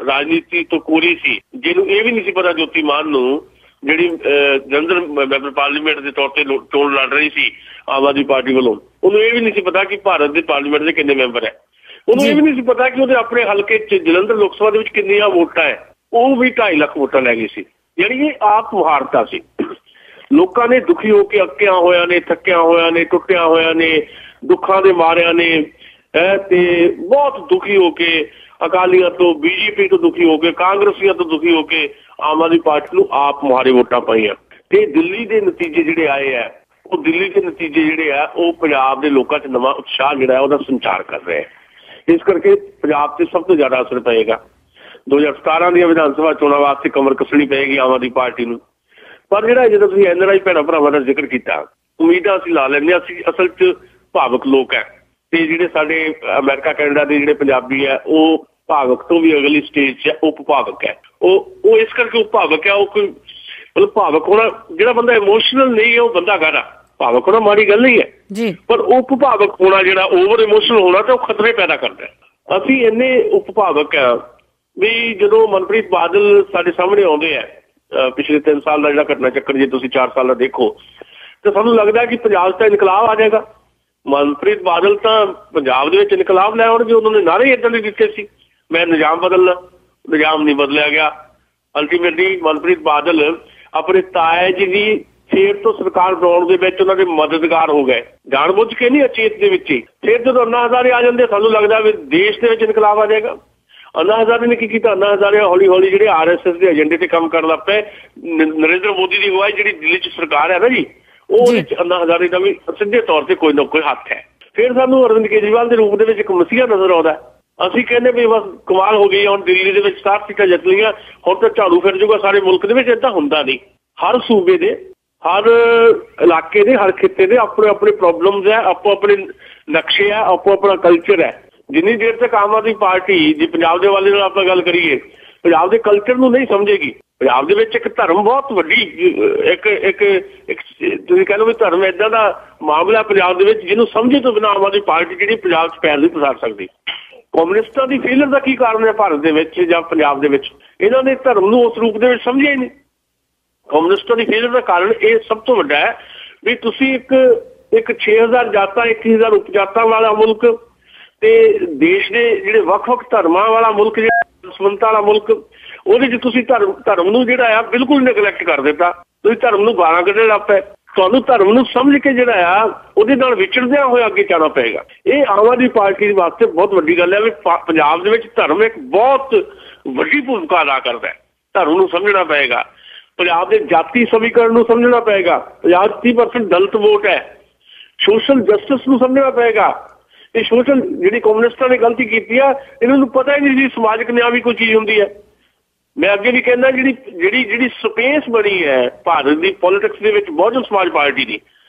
ਰਾਜਨੀਤੀ ਤੋਂ ਕੋਰੀ ਸੀ, ਜਿਹਨੂੰ ਇਹ ਵੀ ਨਹੀਂ ਸੀ ਪਤਾ ਜੋਤੀ ਮਾਨ ਨੂੰ ਜਿਹੜੀ ਜਲੰਧਰ ਮੈਂਬਰ ਪਾਰਲੀਮੈਂਟ ਦੇ ਤੌਰ ਤੇ ਚੋਣ ਲੜ ਰਹੀ ਸੀ ਆਮ ਆਦਮੀ ਪਾਰਟੀ ਵੱਲੋਂ, ਉਹਨੂੰ ਇਹ ਵੀ ਨਹੀਂ ਸੀ ਪਤਾ ਕਿ ਭਾਰਤ ਦੇ ਪਾਰਲੀਮੈਂਟ ਦੇ ਕਿੰਨੇ ਮੈਂਬਰ ਹੈ। ਉਹਨੂੰ ਇਹ ਵੀ ਨਹੀਂ ਸੀ ਪਤਾ ਕਿ ਉਹਦੇ ਆਪਣੇ ਹਲਕੇ 'ਚ ਜਲੰਧਰ ਲੋਕ ਸਭਾ ਦੇ ਵਿੱਚ ਕਿੰਨੀਆਂ ਵੋਟਾਂ ਹੈ। ਉਹ ਵੀ 2.5 ਲੱਖ ਵੋਟਾਂ ਲੈ ਗਈ ਸੀ। ਜਿਹੜੀ ਇਹ ਆਪ ਮੁਹਾਰਤਾ ਸੀ, ਲੋਕਾਂ ਨੇ ਦੁਖੀ ਹੋ ਕੇ ਅੱਕਿਆ ਹੋਇਆ ਨੇ, ਥੱਕਿਆ ਹੋਇਆ ਨੇ, ਟੁੱਟਿਆ ਹੋਇਆ ਨੇ, ਦੁੱਖਾਂ ਦੇ ਮਾਰਿਆਂ ਨੇ ਤੇ ਬਹੁਤ ਦੁਖੀ ਹੋ ਕੇ ਅਕਾਲੀਆਂ ਤੋਂ, ਬੀਜੇਪੀ ਤੋਂ ਦੁਖੀ ਹੋ ਕੇ, ਕਾਂਗਰਸੀਆਂ ਤੋਂ ਦੁਖੀ ਹੋ ਕੇ ਆਮ ਆਦਮੀ ਪਾਰਟੀ ਨੂੰ ਆਪ ਮੁਹਾਰੇ ਵੋਟਾਂ ਪਾਈਆਂ। ਤੇ ਦਿੱਲੀ ਦੇ ਨਤੀਜੇ ਜਿਹੜੇ ਆਏ ਆ, ਉਹ ਦਿੱਲੀ ਦੇ ਨਤੀਜੇ ਜਿਹੜੇ ਆ ਉਹ ਪੰਜਾਬ ਦੇ ਲੋਕਾਂ 'ਚ ਨਵਾਂ ਉਤਸ਼ਾਹ ਜਿਹੜਾ ਉਹਦਾ ਸੰਚਾਰ ਕਰ ਰਿਹਾ ਹੈ। ਇਸ ਕਰਕੇ ਪੰਜਾਬ 'ਤੇ ਸਭ ਤੋਂ ਜ਼ਿਆਦਾ ਅਸਰ ਪਏਗਾ। 2017 ਦੀਆਂ ਵਿਧਾਨ ਸਭਾ ਚੋਣਾਂ ਵਾਸਤੇ ਕਮਰ ਕੱਸਣੀ ਪਏਗੀ ਆਮ ਆਦਮੀ ਪਾਰਟੀ ਨੂੰ। ਪਰ ਜਿਹੜਾ ਜਦੋਂ ਤੁਸੀਂ NRI ਭੈਣਾਂ ਭਰਾਵਾਂ ਦਾ ਜ਼ਿਕਰ ਕੀਤਾ, ਉਮੀਦਾਂ ਅਸੀਂ ਲਾ ਲੈਂਦੇ ਹਾਂ। ਅਸੀਂ ਅਸਲ 'ਚ ਭਾਵਕ ਲੋਕ ਹੈ ਤੇ ਜਿਹੜੇ ਸਾਡੇ ਅਮਰੀਕਾ ਕੈਨੇਡਾ ਦੇ ਜਿਹੜੇ ਪੰਜਾਬੀ ਹੈ ਉਹ ਭਾਵਕ ਤੋਂ ਵੀ ਅਗਲੀ ਸਟੇਜ 'ਚ ਉਪ ਭਾਵਕ ਹੈ। ਉਹ ਇਸ ਕਰਕੇ ਉਪ ਭਾਵਕ ਹੈ। ਉਹ ਕੋਈ ਮਤਲਬ ਭਾਵਕ ਹੋਣਾ, ਜਿਹੜਾ ਬੰਦਾ ਇਮੋਸ਼ਨਲ ਨਹੀਂ ਹੈ ਉਹ ਬੰਦਾ ਕਾਹਦਾ। ਭਾਵਕ ਹੋਣਾ ਮਾੜੀ ਗੱਲ ਨਹੀਂ ਹੈ ਜੀ, ਪਰ ਉਪ ਭਾਵਕ ਹੋਣਾ, ਜਿਹੜਾ ਓਵਰ ਇਮੋਸ਼ਨਲ ਹੋਣਾ, ਤੇ ਉਹ ਖਤਰੇ ਪੈਦਾ ਕਰਦਾ। ਅਸੀਂ ਇੰਨੇ ਉਪ ਭਾਵਕ ਆ ਵੀ ਜਦੋਂ ਮਨਪ੍ਰੀਤ ਬਾਦਲ ਸਾਡੇ ਸਾਹਮਣੇ ਆਉਂਦੇ ਆ ਪਿਛਲੇ 3 ਸਾਲ ਦਾ ਜਿਹੜਾ ਘਟਨਾ ਚੱਕਰ, ਜੇ ਤੁਸੀਂ 4 ਸਾਲ ਦਾ ਦੇਖੋ ਤਾਂ ਸਾਨੂੰ ਲੱਗਦਾ ਕਿ ਪੰਜਾਬ 'ਚ ਤਾਂ ਇਨਕਲਾਬ ਆ ਜਾਏਗਾ। ਮਨਪ੍ਰੀਤ ਬਾਦਲ ਤਾਂ ਪੰਜਾਬ ਦੇ ਵਿੱਚ ਇਨਕਲਾਬ ਲੈ ਆਉਣਗੇ। ਉਹਨਾਂ ਨੇ ਨਾਅਰੇ ਇੱਦਾਂ ਦੇ ਦਿੱਤੇ ਸੀ, ਮੈਂ ਨਿਜ਼ਾਮ ਬਦਲਣਾ। ਨਿਜ਼ਾਮ ਨਹੀਂ ਬਦਲਿਆ ਗਿਆ। ਅਲਟੀਮੇਟਲੀ ਮਨਪ੍ਰੀਤ ਬਾਦਲ ਆਪਣੇ ਤਾਏ ਜੀ ਦੀ ਫੇਰ ਤੋਂ ਸਰਕਾਰ ਬਣਾਉਣ ਦੇ ਵਿੱਚ ਉਹਨਾਂ ਦੇ ਮਦਦਗਾਰ ਹੋ ਗਏ, ਜਾਣ ਬੁੱਝ ਕੇ ਨਹੀਂ, ਅਚੇਤ ਦੇ ਵਿੱਚ ਹੀ। ਫਿਰ ਜਦੋਂ ਅੰਨਾ ਹਜ਼ਾਰੇ ਆ ਜਾਂਦੇ, ਸਾਨੂੰ ਲੱਗਦਾ ਵੀ ਦੇਸ਼ ਦੇ ਵਿੱਚ ਇਨਕਲਾਬ ਆ ਜਾਏਗਾ। ਅੰਨਾ ਹਜ਼ਾਰੇ ਨੇ ਕੀ ਕੀਤਾ? ਅੰਨਾ ਹਜ਼ਾਰੇ ਹੌਲੀ ਹੌਲੀ ਜਿਹੜੇ RSS ਦੇ ਏਜੰਡੇ ਤੇ ਕੰਮ ਕਰਨ ਲੱਗ ਪਏ। ਨਰਿੰਦਰ ਮੋਦੀ ਦੀ ਅਗਵਾਈ ਜਿਹੜੀ ਦਿੱਲੀ 'ਚ ਸਰਕਾਰ ਹੈ ਨਾ ਜੀ, ਉਹਦੇ 'ਚ ਅੰਨਾ ਹਜ਼ਾਰੇ ਦਾ ਵੀ ਸਿੱਧੇ ਤੌਰ ਤੇ ਕੋਈ ਨਾ ਕੋਈ ਹੱਥ ਹੈ। ਫਿਰ ਸਾਨੂੰ ਅਰਵਿੰਦ ਕੇਜਰੀਵਾਲ ਦੇ ਰੂਪ ਦੇ ਵਿੱਚ ਇੱਕ ਮਸੀਹਾ ਨਜ਼ਰ ਆਉਂਦਾ। ਅਸੀਂ ਕਹਿੰਦੇ ਵੀ ਬਸ ਕਮਾਲ ਹੋ ਗਈ, ਹੁਣ ਦਿੱਲੀ ਦੇ ਵਿੱਚ 60 ਸੀਟਾਂ ਜਿੱਤ ਲਈਆਂ, ਹੁਣ ਤਾਂ ਝਾੜੂ ਫਿਰ ਜਾਊਗਾ ਸਾਰੇ ਮੁਲਕ ਦੇ ਵਿੱਚ। ਏਦਾਂ ਹੁੰਦਾ ਨਹੀਂ। ਹਰ ਸੂਬੇ ਦੇ, ਹਰ ਇਲਾਕੇ ਦੇ, ਹਰ ਖਿੱਤੇ ਦੇ ਆਪਣੇ ਆਪਣੇ ਪ੍ਰੋਬਲਮਸ ਹੈ, ਆਪੋ ਆਪਣੇ ਨਕਸ਼ੇ ਹੈ, ਆਪੋ ਆਪਣਾ ਕਲਚਰ ਹੈ। ਜਿੰਨੀ ਦੇਰ ਤੱਕ ਆਮ ਆਦਮੀ ਪਾਰਟੀ, ਜੇ ਪੰਜਾਬ ਦੇ ਵਾਲੇ ਨਾਲ ਆਪਾਂ ਗੱਲ ਕਰੀਏ, ਪੰਜਾਬ ਦੇ ਕਲਚਰ ਨੂੰ ਨਹੀਂ ਸਮਝੇਗੀ। ਪੰਜਾਬ ਦੇ ਵਿੱਚ ਇੱਕ ਧਰਮ ਬਹੁਤ ਵੱਡੀ ਇੱਕ ਤੁਸੀਂ ਕਹਿ ਲਓ ਵੀ ਧਰਮ ਏਦਾਂ ਦਾ ਮਾਮਲਾ ਪੰਜਾਬ ਦੇ ਵਿੱਚ ਜਿਹਨੂੰ ਸਮਝੇ ਤੋਂ ਬਿਨਾਂ ਆਮ ਆਦਮੀ ਪਾਰਟੀ ਜਿਹੜੀ ਪੰਜਾਬ 'ਚ ਪੈਰ ਨਹੀਂ ਪਸਾਰ ਸਕਦੀ। ਕਮਿਊਨਿਸਟਾਂ ਦੀ ਫੇਲਰ ਦਾ ਕੀ ਕਾਰਨ ਹੈ ਭਾਰਤ ਦੇ ਵਿੱਚ ਜਾਂ ਪੰਜਾਬ ਦੇ ਵਿੱਚ? ਇਹਨਾਂ ਨੇ ਧਰਮ ਨੂੰ ਉਸ ਰੂਪ ਦੇ ਵਿੱਚ ਸਮਝਿਆ ਹੀ ਨਹੀਂ। ਕਮਿਊਨਿਸਟਾਂ ਦੀ ਫੇਲਰ ਦਾ ਕਾਰਨ ਇਹ ਸਭ ਤੋਂ ਵੱਡਾ ਹੈ ਵੀ ਤੁਸੀਂ ਇੱਕ 6000 ਜਾਤਾਂ, 21000 ਉਪਜਾਤਾਂ ਵਾਲਾ ਮੁਲਕ ਤੇ ਦੇਸ਼ ਦੇ ਜਿਹੜੇ ਵੱਖ-ਵੱਖ ਧਰਮਾਂ ਵਾਲਾ ਮੁਲਕ, ਜਿਹੜਾ ਸਮੰਤਾ ਵਾਲਾ ਮੁਲਕ, ਉਹਦੇ 'ਚ ਤੁਸੀਂ ਧਰਮ ਨੂੰ ਜਿਹੜਾ ਆ ਬਿਲਕੁਲ ਨੈਗਲੈਕਟ ਕਰ ਦਿੱਤਾ। ਤੁਸੀਂ ਧਰਮ ਨੂੰ ਗਾਲਾਂ ਕੱਢਣ ਲੱਗ ਪਏ। ਤੁਹਾਨੂੰ ਧਰਮ ਨੂੰ ਸਮਝ ਕੇ ਜਿਹੜਾ ਆ ਉਹਦੇ ਨਾਲ ਵਿਚਰਦਿਆਂ ਹੋਇਆ ਅੱਗੇ ਜਾਣਾ ਪਏਗਾ। ਇਹ ਆਮ ਆਦਮੀ ਪਾਰਟੀ ਵਾਸਤੇ ਬਹੁਤ ਵੱਡੀ ਗੱਲ ਹੈ ਵੀ ਪੰਜਾਬ ਦੇ ਵਿੱਚ ਧਰਮ ਇੱਕ ਬਹੁਤ ਵੱਡੀ ਭੂਮਿਕਾ ਅਦਾ ਕਰਦਾ ਹੈ। ਧਰਮ ਨੂੰ ਸਮਝਣਾ ਪਏਗਾ। ਪੰਜਾਬ ਦੇ ਜਾਤੀ ਸਮੀਕਰਨ ਨੂੰ ਸਮਝਣਾ ਪਏਗਾ। ਪੰਜਾਬ 30% ਦਲਿਤ ਵੋਟ ਹੈ। ਸੋਸ਼ਲ ਜਸਟਿਸ ਨੂੰ ਸਮਝਣਾ ਪਏਗਾ। ਇਹ ਸੋਸ਼ਲ ਜਿਹੜੀ ਕਮਿਊਨਿਸਟਾਂ ਨੇ ਗਲਤੀ ਕੀਤੀ ਆ, ਇਹਨਾਂ ਨੂੰ ਪਤਾ ਹੀ ਨਹੀਂ ਸੀ ਸਮਾਜਿਕ ਨਿਆਂ ਵੀ ਕੋਈ ਚੀਜ਼ ਹੁੰਦੀ ਹੈ। ਮੈਂ ਅੱਗੇ ਵੀ ਕਹਿੰਦਾ ਜਿਹੜੀ ਸਪੇਸ ਬਣੀ ਹੈ ਭਾਰਤ ਦੀ ਪੋਲੀਟਿਕਸ ਦੇ ਵਿੱਚ ਬਹੁਜਨ ਸਮਾਜ ਪਾਰਟੀ ਦੀ,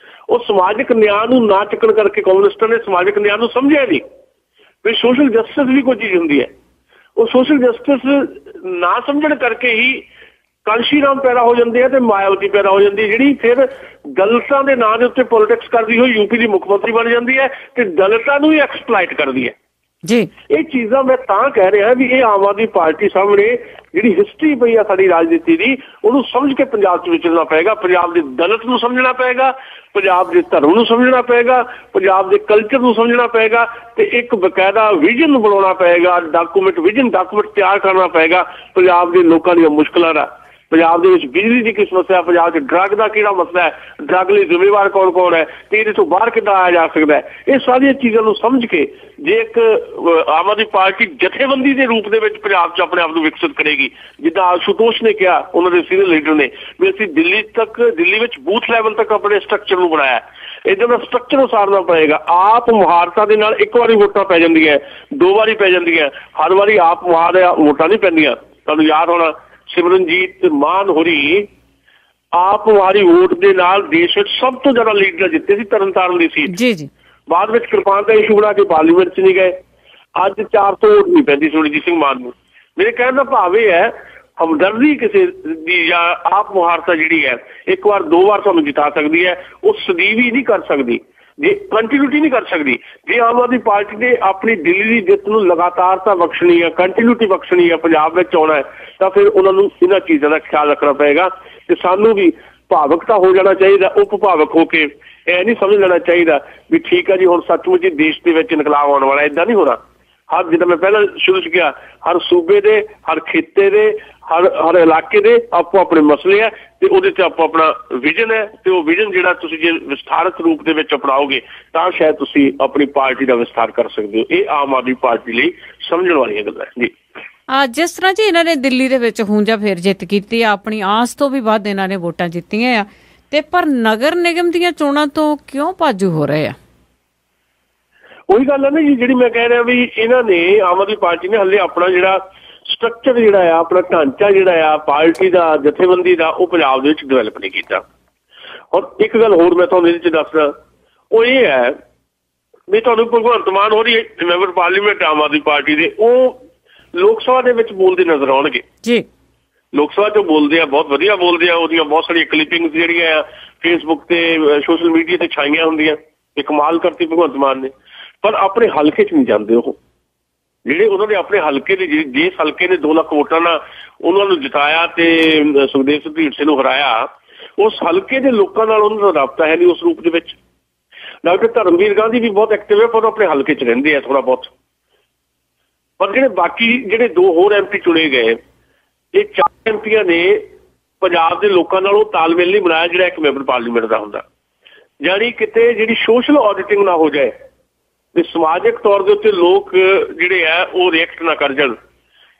ਉਹ ਸਮਾਜਿਕ ਨਿਆਂ ਨੂੰ ਨਾ ਚੱਕਣ ਕਰਕੇ ਕਮਿਊਨਿਸਟਾਂ ਨੇ ਸਮਾਜਿਕ ਨਿਆਂ ਨੂੰ ਸਮਝਿਆ ਨਹੀਂ ਵੀ ਸੋਸ਼ਲ ਜਸਟਿਸ ਵੀ ਕੋਈ ਚੀਜ਼ ਹੁੰਦੀ ਹੈ। ਉਹ ਸੋਸ਼ਲ ਜਸਟਿਸ ਨਾ ਸਮਝਣ ਕਰਕੇ ਹੀ ਕਾਂਸ਼ੀ ਰਾਮ ਪੈਦਾ ਹੋ ਜਾਂਦੇ ਆ ਤੇ ਮਾਇਆਵਤੀ ਪੈਦਾ ਹੋ ਜਾਂਦੀ ਹੈ, ਜਿਹੜੀ ਫਿਰ ਦਲਿਤਾਂ ਦੇ ਨਾਂ ਦੇ ਉੱਤੇ ਪੋਲੀਟਿਕਸ ਕਰਦੀ ਹੋਈ ਯੂਪੀ ਦੀ ਮੁੱਖ ਮੰਤਰੀ ਬਣ ਜਾਂਦੀ ਹੈ ਤੇ ਦਲਿਤਾਂ ਨੂੰ ਹੀ ਐਕਸਪਲਾਈਟ ਕਰਦੀ ਹੈ ਜੀ। ਇਹ ਚੀਜ਼ਾਂ ਮੈਂ ਤਾਂ ਕਹਿ ਰਿਹਾ ਵੀ ਇਹ ਆਮ ਆਦਮੀ ਪਾਰਟੀ ਸਾਹਮਣੇ ਜਿਹੜੀ ਹਿਸਟਰੀ ਪਈ ਆ ਸਾਡੀ ਰਾਜਨੀਤੀ ਦੀ, ਉਹਨੂੰ ਸਮਝ ਕੇ ਪੰਜਾਬ 'ਚ ਵਿਚਰਨਾ ਪਏਗਾ। ਪੰਜਾਬ ਦੇ ਦਲਿਤ ਨੂੰ ਸਮਝਣਾ ਪਏਗਾ, ਪੰਜਾਬ ਦੇ ਧਰਮ ਨੂੰ ਸਮਝਣਾ ਪਏਗਾ, ਪੰਜਾਬ ਦੇ ਕਲਚਰ ਨੂੰ ਸਮਝਣਾ ਪਏਗਾ ਤੇ ਇੱਕ ਬਕਾਇਦਾ ਵਿਜ਼ਨ ਬਣਾਉਣਾ ਪਏਗਾ। ਵਿਜ਼ਨ ਡਾਕੂਮੈਂਟ ਤਿਆਰ ਕਰਨਾ ਪਏਗਾ ਪੰਜਾਬ ਦੇ ਲੋਕਾਂ ਦੀਆਂ ਮੁਸ਼ਕਲਾਂ ਦਾ। ਪੰਜਾਬ ਦੇ ਵਿੱਚ ਬਿਜਲੀ ਦੀ ਕੀ ਸਮੱਸਿਆ, ਪੰਜਾਬ 'ਚ ਡਰੱਗ ਦਾ ਕਿਹੜਾ ਮਸਲਾ ਹੈ, ਡਰੱਗ ਲਈ ਜ਼ਿੰਮੇਵਾਰ ਕੌਣ ਕੌਣ ਹੈ ਤੇ ਇਹਦੇ ਤੋਂ ਬਾਹਰ ਕਿੱਦਾਂ ਆਇਆ ਜਾ ਸਕਦਾ ਹੈ। ਇਹ ਸਾਰੀਆਂ ਚੀਜ਼ਾਂ ਨੂੰ ਸਮਝ ਕੇ ਜੇ ਇੱਕ ਆਮ ਆਦਮੀ ਪਾਰਟੀ ਜਥੇਬੰਦੀ ਦੇ ਰੂਪ ਦੇ ਵਿੱਚ ਪੰਜਾਬ 'ਚ ਆਪਣੇ ਆਪ ਨੂੰ ਵਿਕਸਿਤ ਕਰੇਗੀ, ਜਿੱਦਾਂ ਆਸ਼ੂਤੋਸ਼ ਨੇ ਕਿਹਾ, ਉਹਨਾਂ ਦੇ ਸੀਨੀਅਰ ਲੀਡਰ ਨੇ, ਵੀ ਅਸੀਂ ਦਿੱਲੀ ਵਿੱਚ ਬੂਥ ਲੈਵਲ ਤੱਕ ਆਪਣੇ ਸਟਰਕਚਰ ਨੂੰ ਬਣਾਇਆ। ਇੱਦਾਂ ਦਾ ਸਟਰਕਚਰ ਉਸਾਰਨਾ ਪਏਗਾ। ਆਪ ਮੁਹਾਰਤਾ ਦੇ ਨਾਲ ਇੱਕ ਵਾਰੀ ਵੋਟਾਂ ਪੈ ਜਾਂਦੀਆਂ, 2 ਵਾਰੀ ਪੈ ਜਾਂਦੀਆਂ, ਹਰ ਵਾਰੀ ਆਪ ਮੁਹਾਰ ਵੋਟਾਂ ਨਹੀਂ ਪੈਂਦੀਆਂ। ਤੁਹਾਨੂੰ ਯਾਦ ਹੋਣਾ ਸਿਮਰਨਜੀਤ ਮਾਨ ਹੋਰੀ ਆਪ ਵਾਰੀ ਵੋਟ ਦੇ ਨਾਲ ਦੇਸ਼ ਵਿੱਚ ਸਭ ਤੋਂ ਜ਼ਿਆਦਾ ਲੀਡਰ ਜਿੱਤੇ ਸੀ ਤਰਨਤਾਰਨ ਦੀ ਸੀਟ ਜੀ। ਬਾਅਦ ਵਿੱਚ ਕਿਰਪਾਨ ਦਾ ਇਸ਼ੂ ਬਣਾ ਕੇ ਪਾਰਲੀਮੈਂਟ 'ਚ ਨਹੀਂ ਗਏ। ਅੱਜ 400 ਵੋਟ ਨਹੀਂ ਪੈਂਦੀ ਸਿਮਰਨਜੀਤ ਸਿੰਘ ਮਾਨ ਨੂੰ। ਮੇਰੇ ਕਹਿਣ ਦਾ ਭਾਵ ਇਹ ਹੈ, ਹਮਦਰਦੀ ਕਿਸੇ ਦੀ ਜਾਂ ਆਪ ਮੁਹਾਰਤਾ ਜਿਹੜੀ ਹੈ ਇੱਕ ਵਾਰ 2 ਵਾਰ ਤੁਹਾਨੂੰ ਜਿਤਾ ਸਕਦੀ ਹੈ, ਉਹ ਸਦੀਵੀ ਨਹੀਂ ਕਰ ਸਕਦੀ। ਜੇ ਕੰਟੀਨਿਊਟੀ ਨਹੀਂ ਕਰ ਸਕਦੀ। ਜੇ ਆਮ ਆਦਮੀ ਪਾਰਟੀ ਨੇ ਆਪਣੀ ਦਿੱਲੀ ਦੀ ਜਿੱਤ ਨੂੰ ਲਗਾਤਾਰਤਾ ਬਖਸ਼ਣੀ ਹੈ, ਕੰਟੀਨਿਊਟੀ ਬਖਸ਼ਣੀ ਹੈ, ਪੰਜਾਬ ਵਿੱਚ ਆਉਣਾ ਹੈ, ਤਾਂ ਫਿਰ ਉਹਨਾਂ ਨੂੰ ਇਹਨਾਂ ਚੀਜ਼ਾਂ ਦਾ ਖਿਆਲ ਰੱਖਣਾ ਪਏਗਾ। ਤੇ ਸਾਨੂੰ ਵੀ ਭਾਵੁਕਤਾ ਹੋ ਜਾਣਾ ਚਾਹੀਦਾ, ਉਪ ਭਾਵੁਕ ਹੋ ਕੇ ਇਹ ਨਹੀਂ ਸਮਝ ਲੈਣਾ ਚਾਹੀਦਾ ਵੀ ਠੀਕ ਹੈ ਜੀ ਹੁਣ ਸੱਚਮੁੱਚ ਹੀ ਦੇਸ਼ ਦੇ ਵਿੱਚ ਇਨਕਲਾਬ ਆਉਣ ਵਾਲਾ। ਇੱਦਾਂ ਨਹੀਂ ਹੋਣਾ। ਹਰ, ਜਿੱਦਾਂ ਮੈਂ ਪਹਿਲਾਂ ਸ਼ੁਰੂ 'ਚ ਕਿਹਾ, ਹਰ ਸੂਬੇ ਦੇ, ਹਰ ਖਿੱਤੇ ਦੇ, ਹਰ ਇਲਾਕੇ ਦੇ ਆਪੋ ਆਪਣੇ ਮਸਲੇ ਹੈ ਤੇ ਉਹਦੇ 'ਚ ਆਪੋ ਆਪਣਾ ਵਿਜ਼ਨ ਹੈ। ਤੇ ਉਹ ਵਿਜ਼ਨ ਜਿਹੜਾ ਤੁਸੀਂ ਜੇ ਵਿਸਥਾਰਤ ਰੂਪ ਦੇ ਵਿੱਚ ਅਪਣਾਓਗੇ ਤਾਂ ਸ਼ਾਇਦ ਤੁਸੀਂ ਆਪਣੀ ਪਾਰਟੀ ਦਾ ਵਿਸਥਾਰ ਕਰ ਸਕਦੇ ਹੋ। ਇਹ ਆਮ ਆਦਮੀ ਪਾਰਟੀ ਲਈ ਸਮਝਣ ਵਾਲੀਆਂ ਗੱਲਾਂ ਜੀ। ਜਿਸ ਤਰ੍ਹਾਂ ਜੀ ਇਹਨਾਂ ਨੇ ਦਿੱਲੀ ਦੇ ਵਿੱਚ ਹੁੰਜਾ ਫੇਰ ਜਿੱਤ ਕੀਤੀ ਆ, ਆਪਣੀ ਆਸ ਤੋਂ ਵੀ ਵੱਧ ਇਹਨਾਂ ਨੇ ਵੋਟਾਂ ਜਿੱਤੀਆਂ ਆ, ਤੇ ਪਰ ਨਗਰ ਨਿਗਮ ਦੀਆਂ ਚੋਣਾਂ ਤੋਂ ਕਿਉਂ ਭਾਜੂ ਹੋ ਰਹੇ ਆ? ਉਹੀ ਗੱਲ ਹੈ ਨਾ ਜੀ, ਜਿਹੜੀ ਮੈਂ ਕਹਿ ਰਿਹਾ ਵੀ ਇਹਨਾਂ ਨੇ, ਆਮ ਆਦਮੀ ਪਾਰਟੀ ਨੇ ਹਲੇ ਆਪਣਾ ਜਿਹੜਾ ਸਟਰਕਚਰ ਜਿਹੜਾ ਆ, ਆਪਣਾ ਢਾਂਚਾ ਜਿਹੜਾ ਆ ਪਾਰਟੀ ਦਾ, ਜਥੇਬੰਦੀ ਦਾ, ਉਹ ਪੰਜਾਬ ਦੇ ਵਿੱਚ ਡਿਵੈਲਪ ਨਹੀਂ ਕੀਤਾ। ਔਰ ਇੱਕ ਗੱਲ ਹੋਰ ਮੈਂ ਤੁਹਾਨੂੰ ਇਹਦੇ 'ਚ ਦੱਸਦਾ, ਉਹ ਇਹ ਹੈ ਵੀ ਤੁਹਾਨੂੰ ਭਗਵੰਤ ਮਾਨ ਹੋਰੀ member parliament Aam Aadmi party ਦੇ, ਉਹ ਲੋਕ ਸਭਾ ਦੇ ਵਿੱਚ ਬੋਲਦੇ ਨਜ਼ਰ ਆਉਣਗੇ ਜੀ। ਲੋਕ ਸਭਾ 'ਚੋਂ ਬੋਲਦੇ ਆ, ਬਹੁਤ ਵਧੀਆ ਬੋਲਦੇ ਆ। ਉਹਦੀਆਂ ਬਹੁਤ ਸਾਰੀਆਂ ਕਲਿੱਪਿੰਗਸ ਜਿਹੜੀਆਂ ਆ ਫੇਸਬੁੱਕ ਤੇ ਸੋਸ਼ਲ ਮੀਡੀਆ ਤੇ ਛਾਈਆਂ ਹੁੰਦੀਆਂ। ਇਹ ਕਮਾਲ ਕਰਤੀ ਭਗਵੰਤ ਮਾਨ ਨੇ। ਪਰ ਆਪਣੇ ਹਲਕੇ 'ਚ ਨਹੀਂ ਜਾਂਦੇ ਉਹ, ਜਿਹੜੇ ਉਹਨਾਂ ਨੇ ਆਪਣੇ ਹਲਕੇ ਦੇ, ਜਿਸ ਹਲਕੇ ਨੇ 2 ਲੱਖ ਵੋਟਾਂ ਨਾਲ ਉਹਨਾਂ ਨੂੰ ਜਿਤਾਇਆ ਤੇ ਸੁਖਦੇਵ ਸਿੰਘ ਢੀਂਡਸੇ ਨੂੰ ਹਰਾਇਆ, ਉਸ ਹਲਕੇ ਦੇ ਲੋਕਾਂ ਨਾਲ ਉਹਨਾਂ ਦਾ ਰਾਬਤਾ ਹੈ ਨਹੀਂ ਉਸ ਰੂਪ ਦੇ ਵਿੱਚ। ਡਾਕਟਰ ਧਰਮਵੀਰ ਗਾਂਧੀ ਵੀ ਬਹੁਤ ਐਕਟਿਵ ਹੈ, ਪਰ ਆਪਣੇ ਹਲਕੇ 'ਚ ਰਹਿੰਦੇ ਆ ਥੋੜਾ ਬਹੁਤ। ਪਰ ਜਿਹੜੇ ਬਾਕੀ ਜਿਹੜੇ 2 ਹੋਰ MP ਚੁਣੇ ਗਏ, ਇਹ 4 MPਆਂ ਨੇ ਪੰਜਾਬ ਦੇ ਲੋਕਾਂ ਨਾਲ ਉਹ ਤਾਲਮੇਲ ਨਹੀਂ ਬਣਾਇਆ ਜਿਹੜਾ ਇੱਕ ਮੈਂਬਰ ਪਾਰਲੀਮੈਂਟ ਦਾ ਹੁੰਦਾ। ਜਾਣੀ ਕਿਤੇ ਜਿਹੜੀ ਸੋਸ਼ਲ ਆਡਿਟਿੰਗ ਨਾ ਹੋ ਜਾਏ ਤੇ ਸਮਾਜਿਕ ਤੌਰ ਦੇ ਉੱਤੇ ਲੋਕ ਜਿਹੜੇ ਆ ਉਹ ਰਿਐਕਟ ਨਾ ਕਰ ਜਾਣ,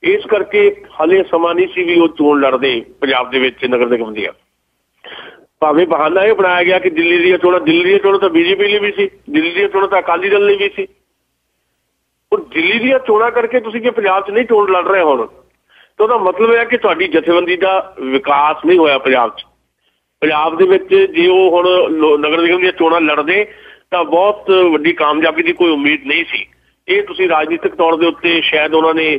ਇਸ ਕਰਕੇ ਹਾਲੇ ਸਮਾਂ ਨਹੀਂ ਸੀ ਵੀ ਉਹ ਚੋਣ ਲੜਦੇ ਪੰਜਾਬ ਦੇ ਵਿੱਚ ਨਗਰ ਨਿਗਮ ਦੀਆਂ। ਭਾਵੇਂ ਬਹਾਨਾ ਇਹ ਬਣਾਇਆ ਗਿਆ ਕਿ ਦਿੱਲੀ ਦੀਆਂ ਚੋਣਾਂ ਤਾਂ BJP ਲਈ ਵੀ ਸੀ, ਦਿੱਲੀ ਦੀਆਂ ਚੋਣਾਂ ਤਾਂ ਅਕਾਲੀ ਦਲ ਲਈ ਵੀ ਸੀ। ਹੁਣ ਦਿੱਲੀ ਦੀਆਂ ਚੋਣਾਂ ਕਰਕੇ ਤੁਸੀਂ ਜੇ ਪੰਜਾਬ 'ਚ ਨਹੀਂ ਚੋਣ ਲੜ ਰਹੇ ਹੁਣ, ਤਾਂ ਉਹਦਾ ਮਤਲਬ ਹੈ ਕਿ ਤੁਹਾਡੀ ਜਥੇਬੰਦੀ ਦਾ ਵਿਕਾਸ ਨਹੀਂ ਹੋਇਆ ਪੰਜਾਬ 'ਚ। ਪੰਜਾਬ ਦੇ ਵਿੱਚ ਜੇ ਉਹ ਹੁਣ ਨਗਰ ਨਿਗਮ ਦੀਆਂ ਚੋਣਾਂ ਲੜਦੇ ਤਾਂ ਬਹੁਤ ਵੱਡੀ ਕਾਮਯਾਬੀ ਦੀ ਕੋਈ ਉਮੀਦ ਨਹੀਂ ਸੀ। ਇਹ ਤੁਸੀਂ ਰਾਜਨੀਤਿਕ ਤੌਰ ਦੇ ਉੱਤੇ ਸ਼ਾਇਦ ਉਹਨਾਂ ਨੇ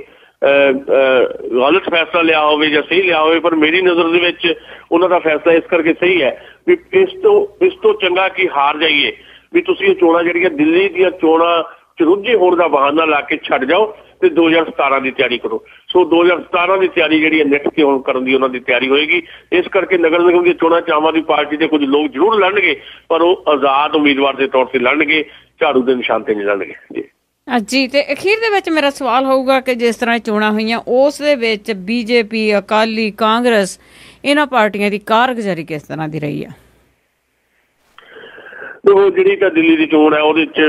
ਗਲਤ ਫੈਸਲਾ ਲਿਆ ਹੋਵੇ ਜਾਂ ਸਹੀ ਲਿਆ ਹੋਵੇ, ਪਰ ਮੇਰੀ ਨਜ਼ਰ ਦੇ ਵਿੱਚ ਉਹਨਾਂ ਦਾ ਫੈਸਲਾ ਇਸ ਕਰਕੇ ਸਹੀ ਹੈ ਵੀ ਇਸ ਤੋਂ ਚੰਗਾ ਕਿ ਹਾਰ ਜਾਈਏ, ਵੀ ਤੁਸੀਂ ਇਹ ਚੋਣਾਂ ਜਿਹੜੀਆਂ ਦਿੱਲੀ ਦੀਆਂ ਚੋਣਾਂ 'ਚ ਰੁੱਝੇ ਹੋਣ ਦਾ ਬਹਾਨਾ ਲਾ ਕੇ ਛੱਡ ਜਾਓ ਤੇ 2017 ਦੀ ਤਿਆਰੀ ਕਰੋ। ਸੋ 2017 ਦੀ ਤਿਆਰੀ ਜਿਹੜੀ ਹੈ ਨਿੱਠ ਕੇ ਹੁਣ ਕਰਨ ਦੀ ਉਹਨਾਂ ਦੀ ਤਿਆਰੀ ਹੋਏਗੀ। ਇਸ ਕਰਕੇ ਨਗਰ ਨਿਗਮ ਦੀਆਂ ਚੋਣਾਂ 'ਚ ਆਮ ਆਦਮੀ ਪਾਰਟੀ ਦੇ ਕੁਝ ਲੋਕ ਜ਼ਰੂਰ ਲੜਨਗੇ, ਪਰ ਉਹ ਆਜ਼ਾਦ ਉਮੀਦਵਾਰ ਦੇ ਤੌਰ ਤੇ ਲੜਨਗੇ, ਝਾੜੂ ਦੇ ਨਿਸ਼ਾਨ ਤੇ ਨਹੀਂ ਲੜਨਗੇ ਜੀ। ਤੇ ਅਖੀਰ ਦੇ ਵਿੱਚ ਮੇਰਾ ਸਵਾਲ ਹੋਊਗਾ ਕਿ ਜਿਸ ਤਰ੍ਹਾਂ ਚੋਣਾਂ ਹੋਈਆਂ ਉਸ ਦੇ ਵਿੱਚ BJP, ਅਕਾਲੀ, ਕਾਂਗਰਸ, ਇਹਨਾਂ ਪਾਰਟੀਆਂ ਦੀ ਕਾਰਗੁਜ਼ਾਰੀ ਕਿਸ ਤਰ੍ਹਾਂ ਦੀ ਰਹੀ ਆ? ਉਹ ਜਿਹੜੀ ਤਾਂ ਦਿੱਲੀ ਦੀ ਚੋਣ ਹੈ ਉਹਦੇ 'ਚ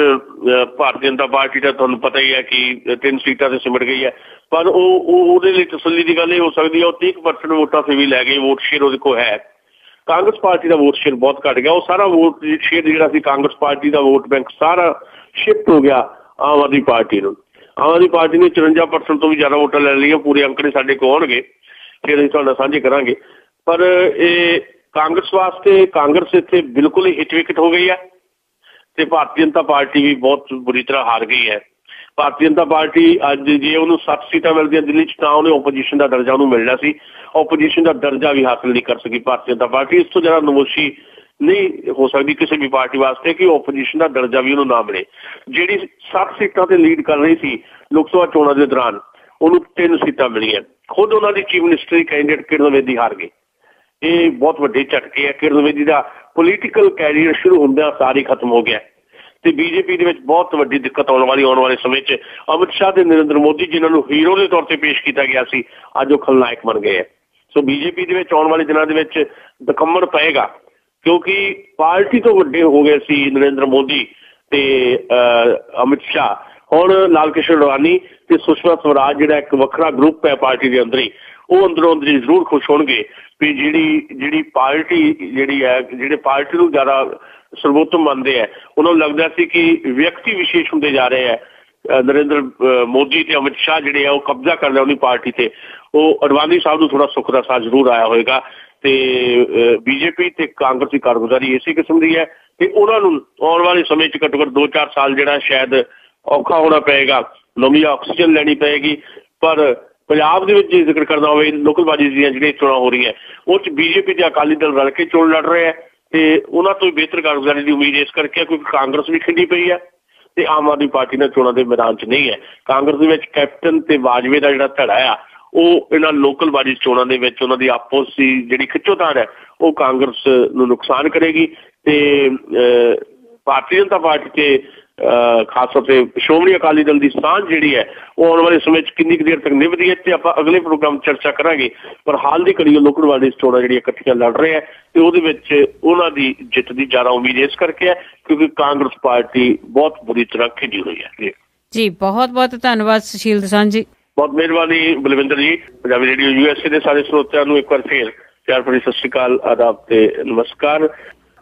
ਭਾਰਤੀ ਜਨਤਾ ਪਾਰਟੀ ਦਾ ਤੁਹਾਨੂੰ ਪਤਾ ਹੀ ਹੈ ਕਿ 3 ਸੀਟਾਂ ਤੇ ਸਿਮਟ ਗਈ ਹੈ, ਪਰ ਉਹਦੇ ਲਈ ਤਸੱਲੀ ਦੀ ਗੱਲ ਇਹ ਹੋ ਸਕਦੀ ਹੈ ਉਹ 30% ਵੋਟਾਂ ਤੇ ਵੀ ਲੈ ਗਏ। ਵੋਟ ਸ਼ੇਅਰ ਉਹਦੇ ਕੋਲ ਹੈ। ਕਾਂਗਰਸ ਪਾਰਟੀ ਦਾ ਵੋਟ ਸ਼ੇਅਰ ਬਹੁਤ ਘੱਟ ਗਿਆ। ਉਹ ਸਾਰਾ ਵੋਟ ਸ਼ੇਅਰ ਜਿਹੜਾ ਸੀ ਕਾਂਗਰਸ ਪਾਰਟੀ ਦਾ ਵੋਟ ਬੈਂਕ ਸਾਰਾ ਸ਼ਿਫਟ ਹੋ ਗਿਆ ਆਮ ਆਦਮੀ ਪਾਰਟੀ ਨੂੰ। ਆਮ ਆਦਮੀ ਪਾਰਟੀ ਨੇ 54% ਤੋਂ ਵੀ ਜ਼ਿਆਦਾ ਵੋਟਾਂ ਲੈ ਲਈਆਂ। ਪੂਰੇ ਅੰਕੜੇ ਸਾਡੇ ਕੋਲ ਆਉਣਗੇ, ਫਿਰ ਅਸੀਂ ਤੁਹਾਡੇ ਨਾਲ ਸਾਂਝੇ ਕਰਾਂਗੇ। ਪਰ ਇਹ ਕਾਂਗਰਸ ਵਾਸਤੇ ਕਾਂਗਰਸ ਇੱਥੇ ਬਿਲਕੁਲ ਹੀ ਹਿੱਟ ਵਿਕਟ ਹੋ ਗਈ ਹੈ ਤੇ ਭਾਰਤੀ ਜਨਤਾ ਪਾਰਟੀ ਵੀ ਬਹੁਤ ਬੁਰੀ ਤਰ੍ਹਾਂ ਹਾਰ ਗਈ ਹੈ। ਭਾਰਤੀ ਜਨਤਾ ਪਾਰਟੀ ਅੱਜ ਜੇ ਉਹਨੂੰ 7 ਸੀਟਾਂ ਮਿਲਦੀਆਂ ਦਿੱਲੀ 'ਚ ਤਾਂ ਉਹਨੇ ਓਪੋਜੀਸ਼ਨ ਦਾ ਦਰਜਾ ਉਹਨੂੰ ਮਿਲਣਾ ਸੀ। ਓਪੋਜੀਸ਼ਨ ਦਾ ਦਰਜਾ ਵੀ ਹਾਸਿਲ ਨਹੀਂ ਕਰ ਸਕੀ ਭਾਰਤੀ ਜਨਤਾ ਪਾਰਟੀ। ਇਸ ਤੋਂ ਜ਼ਿਆਦਾ ਨਮੋਸ਼ੀ ਨਹੀਂ ਹੋ ਸਕਦੀ ਕਿਸੇ ਵੀ ਪਾਰਟੀ ਵਾਸਤੇ ਕਿ ਓਪੋਜੀਸ਼ਨ ਦਾ ਦਰਜਾ ਵੀ ਉਹਨੂੰ ਨਾ ਮਿਲੇ। ਜਿਹੜੀ 7 ਸੀਟਾਂ ਤੇ ਲੀਡ ਕਰ ਰਹੀ ਸੀ ਲੋਕ ਸਭਾ ਚੋਣਾਂ ਦੇ ਦੌਰਾਨ, ਉਹਨੂੰ 3 ਸੀਟਾਂ ਮਿਲੀਆਂ। ਖੁਦ ਉਹਨਾਂ ਦੀ chief ministry candidate Kiran Bedi ਹਾਰ ਗਏ। ਇਹ ਬਹੁਤ ਵੱਡੇ ਝਟਕੇ ਹੈ। ਕਿਰਨ ਬੇਦੀ ਦਾ ਪੋਲੀਟੀਕਲ ਕੈਰੀਅਰ ਸ਼ੁਰੂ ਹੁੰਦਿਆਂ ਸਾਰੀ ਖਤਮ ਹੋ ਗਿਆ ਤੇ BJP ਦੇ ਵਿੱਚ ਬਹੁਤ ਵੱਡੀ ਦਿੱਕਤ ਆਉਣ ਵਾਲੇ ਸਮੇਂ 'ਚ ਅਮਿਤ ਸ਼ਾਹ ਤੇ ਨਰਿੰਦਰ ਮੋਦੀ ਜਿਨ੍ਹਾਂ ਨੂੰ ਹੀਰੋ ਦੇ ਤੌਰ ਤੇ ਪੇਸ਼ ਕੀਤਾ ਗਿਆ ਸੀ, ਅੱਜ ਉਹ ਖਲਨਾਇਕ ਬਣ ਗਏ ਹੈ। ਸੋ BJP ਦੇ ਵਿੱਚ ਆਉਣ ਵਾਲੇ ਦਿਨਾਂ ਦੇ ਵਿੱਚ ਦਕੰਮਣ ਪਏਗਾ ਕਿਉਂਕਿ ਪਾਰਟੀ ਤੋਂ ਵੱਡੇ ਹੋ ਗਏ ਸੀ ਨਰਿੰਦਰ ਮੋਦੀ ਤੇ ਅਮਿਤ ਸ਼ਾਹ। ਹੁਣ ਲਾਲ ਕ੍ਰਿਸ਼ਨ ਅਡਵਾਨੀ ਤੇ ਸੁਸ਼ਮਾ ਸਵਰਾਜ ਜਿਹੜਾ ਇੱਕ ਵੱਖਰਾ ਗਰੁੱਪ ਹੈ ਪਾਰਟੀ ਦੇ ਅੰਦਰ ਹੀ, ਉਹ ਅੰਦਰੋਂ ਅੰਦਰੀ ਜ਼ਰੂਰ ਖੁਸ਼ ਹੋਣਗੇ ਵੀ ਜਿਹੜੀ ਪਾਰਟੀ ਜਿਹੜੀ ਹੈ, ਜਿਹੜੇ ਪਾਰਟੀ ਨੂੰ ਜ਼ਿਆਦਾ ਸਰਵੋਤਮ ਮੰਨਦੇ ਹੈ, ਉਹਨਾਂ ਨੂੰ ਲੱਗਦਾ ਸੀ ਕਿ ਵਿਅਕਤੀ ਵਿਸ਼ੇਸ਼ ਹੁੰਦੇ ਜਾ ਰਹੇ ਹੈ। ਨਰਿੰਦਰ ਮੋਦੀ ਤੇ ਅਮਿਤ ਸ਼ਾਹ ਜਿਹੜੇ ਆ ਉਹ ਕਬਜ਼ਾ ਕਰ ਲਿਆ ਉਹਦੀ ਪਾਰਟੀ ਤੇ। ਉਹ ਅਡਵਾਨੀ ਸਾਹਿਬ ਨੂੰ ਥੋੜਾ ਸੁੱਖ ਦਾ ਸਾਹ ਜ਼ਰੂਰ ਆਇਆ ਹੋਏਗਾ ਤੇ BJP ਤੇ ਕਾਂਗਰਸ ਦੀ ਕਾਰਗੁਜ਼ਾਰੀ ਇਸੇ ਕਿਸਮ ਦੀ ਹੈ ਤੇ ਉਹਨਾਂ ਨੂੰ ਆਉਣ ਵਾਲੇ ਸਮੇਂ 'ਚ ਘੱਟੋ ਘੱਟ 2-4 ਸਾਲ ਜਿਹੜਾ ਸ਼ਾਇਦ ਔਖਾ ਹੋਣਾ ਪਏਗਾ, ਨਵੀਂ ਆਕਸੀਜਨ ਲੈਣੀ ਪਏਗੀ। ਪਰ ਪੰਜਾਬ ਦੇ ਵਿੱਚ ਜੇ ਜ਼ਿਕਰ ਕਰਨਾ ਹੋਵੇ ਲੋਕਲਬਾਜ਼ੀ ਦੀਆਂ ਜਿਹੜੀਆਂ ਚੋਣਾਂ ਹੋ ਰਹੀਆਂ ਉਹ 'ਚ BJP ਤੇ ਅਕਾਲੀ ਦਲ ਰਲ ਕੇ ਚੋਣ ਲੜ ਰਹੇ ਹੈ ਤੇ ਉਹਨਾਂ ਤੋਂ ਬਿਹਤਰ ਕਾਰਗੁਜ਼ਾਰੀ ਦੀ ਉਮੀਦ ਇਸ ਕਰਕੇ ਕਿਉਂਕਿ ਕਾਂਗਰਸ ਵੀ ਖਿੰਡੀ ਪਈ ਹੈ ਤੇ ਆਮ ਆਦਮੀ ਪਾਰਟੀ ਨਾਲ ਚੋਣਾਂ ਦੇ ਮੈਦਾਨ 'ਚ ਨਹੀਂ ਹੈ। ਕਾਂਗਰਸ ਦੇ ਵਿੱਚ ਕੈਪਟਨ ਤੇ ਬਾਜਵੇ ਦਾ ਜਿਹੜਾ ਧੜਾ ਆ ਉਹ ਇਹਨਾਂ ਲੋਕਲ ਬਾਡੀ ਚੋਣਾਂ ਦੇ ਵਿੱਚ ਉਹਨਾਂ ਦੀ ਆਪਸ ਦੀ ਜਿਹੜੀ ਖਿੱਚੋਤਾਣ ਹੈ ਉਹ ਕਾਂਗਰਸ ਨੂੰ ਨੁਕਸਾਨ ਕਰੇਗੀ ਤੇ ਭਾਰਤੀ ਜਨਤਾ ਪਾਰਟੀ ਤੇ ਖਾਸ ਤੌਰ ਤੇ ਸ਼੍ਰੋਮਣੀ ਅਕਾਲੀ ਦਲ ਦੀ ਸਾਂਝ ਜਿਹੜੀ ਹੈ ਉਹ ਆਉਣ ਵਾਲੇ ਸਮੇਂ 'ਚ ਕਿੰਨੀ ਕੁ ਦੇਰ ਤੱਕ ਨਿਭਦੀ ਹੈ ਤੇ ਆਪਾਂ ਅਗਲੇ ਪ੍ਰੋਗਰਾਮ ਚਰਚਾ ਕਰਾਂਗੇ। ਪਰ ਹਾਲ ਦੀ ਘੜੀ ਲੋਕਲ ਬਾਡੀ ਚੋਣਾਂ ਜਿਹੜੀਆਂ ਇਕੱਠੀਆਂ ਲੜ ਰਹੇ ਹੈ ਤੇ ਉਹਦੇ ਵਿੱਚ ਉਹਨਾਂ ਦੀ ਜਿੱਤ ਦੀ ਜ਼ਿਆਦਾ ਉਮੀਦ ਇਸ ਕਰਕੇ ਹੈ ਕਿਉਂਕਿ ਕਾਂਗਰਸ ਪਾਰਟੀ ਬਹੁਤ ਬੁਰੀ ਤਰ੍ਹਾਂ ਖਿੰਡੀ ਹੋਈ ਹੈ। ਜੀ ਬਹੁਤ ਬਹੁਤ ਧੰਨਵਾਦ ਸੁਸ਼ੀਲ ਦਸਾਂਝ ਜੀ। ਬਹੁਤ ਮਿਹਰਬਾਨੀ ਬਲਵਿੰਦਰ ਜੀ। ਪੰਜਾਬੀ ਰੇਡੀਓ USA ਦੇ ਸਾਰੇ ਸਰੋਤਿਆਂ ਨੂੰ ਇੱਕ ਵਾਰ ਫੇਰ ਪਿਆਰ ਭਰੀ ਸਤਿ ਸ਼੍ਰੀ ਅਕਾਲ, ਆਦਾਬ ਤੇ ਨਮਸਕਾਰ।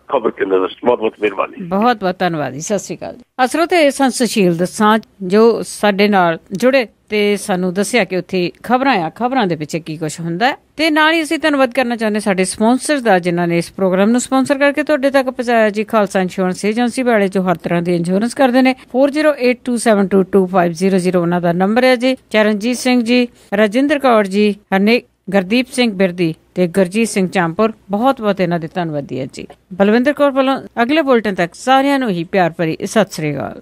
ਖਬਰ ਕੇਂਦਰ ਬਹੁਤ ਬਹੁਤ ਮਿਹਰਬਾਨੀ। ਬਹੁਤ ਬਹੁਤ ਧੰਨਵਾਦ ਜੀ। ਸਤਿ ਸ਼੍ਰੀ ਅਕਾਲ। ਸਰੋਤੇ ਸੁਸ਼ੀਲ ਦਸਾਂਝ ਜੋ ਸਾਡੇ ਨਾਲ ਜੁੜੇ ਤੇ ਸਾਨੂੰ ਦੱਸਿਆ ਕਿ ਉੱਥੇ ਖਬਰਾਂ ਦੇ ਪਿੱਛੇ ਕੀ ਕੁਛ ਹੁੰਦਾ ਹੈ ਤੇ ਨਾਲ ਹੀ ਅਸੀਂ ਧੰਨਵਾਦ ਕਰਨਾ ਚਾਹੁੰਦੇ ਸਾਡੇ ਸਪਾਂਸਰ ਦਾ ਜਿਨ੍ਹਾਂ ਨੇ ਇਸ ਪ੍ਰੋਗਰਾਮ ਨੂੰ ਸਪਾਂਸਰ ਕਰਕੇ ਤੁਹਾਡੇ ਤੱਕ ਪਹੁੰਚਾਇਆ ਜੀ। ਖਾਲਸਾ ਇੰਸ਼ੋਰੈਂਸ ਏਜੰਸੀ ਵਾਲੇ ਜੋ ਹਰ ਤਰ੍ਹਾਂ ਦੀ ਇੰਸ਼ੋਰੈਂਸ ਕਰਦੇ ਨੇ। 4082722500 ਉਹਨਾਂ ਦਾ ਨੰਬਰ ਹੈ ਜੀ। ਚਰਨਜੀਤ ਸਿੰਘ ਜੀ, ਰਾਜਿੰਦਰ ਕੌਰ ਜੀ, ਗੁਰਦੀਪ ਸਿੰਘ ਬਿਰਦੀ ਤੇ ਗੁਰਜੀਤ ਸਿੰਘ ਚਾਂਪੁਰ ਬਹੁਤ ਬਹੁਤ ਇਹਨਾਂ ਦੇ ਧੰਨਵਾਦੀ ਹੈ ਜੀ। ਬਲਵਿੰਦਰ ਕੌਰ ਵੱਲੋਂ ਅਗਲੇ ਬੁਲੇਟਿਨ ਤੱਕ ਸਾਰਿਆਂ ਨੂੰ ਹੀ ਪਿਆਰ ਭਰੀ ਸਤਿ ਸ੍ਰੀ ਅਕਾਲ।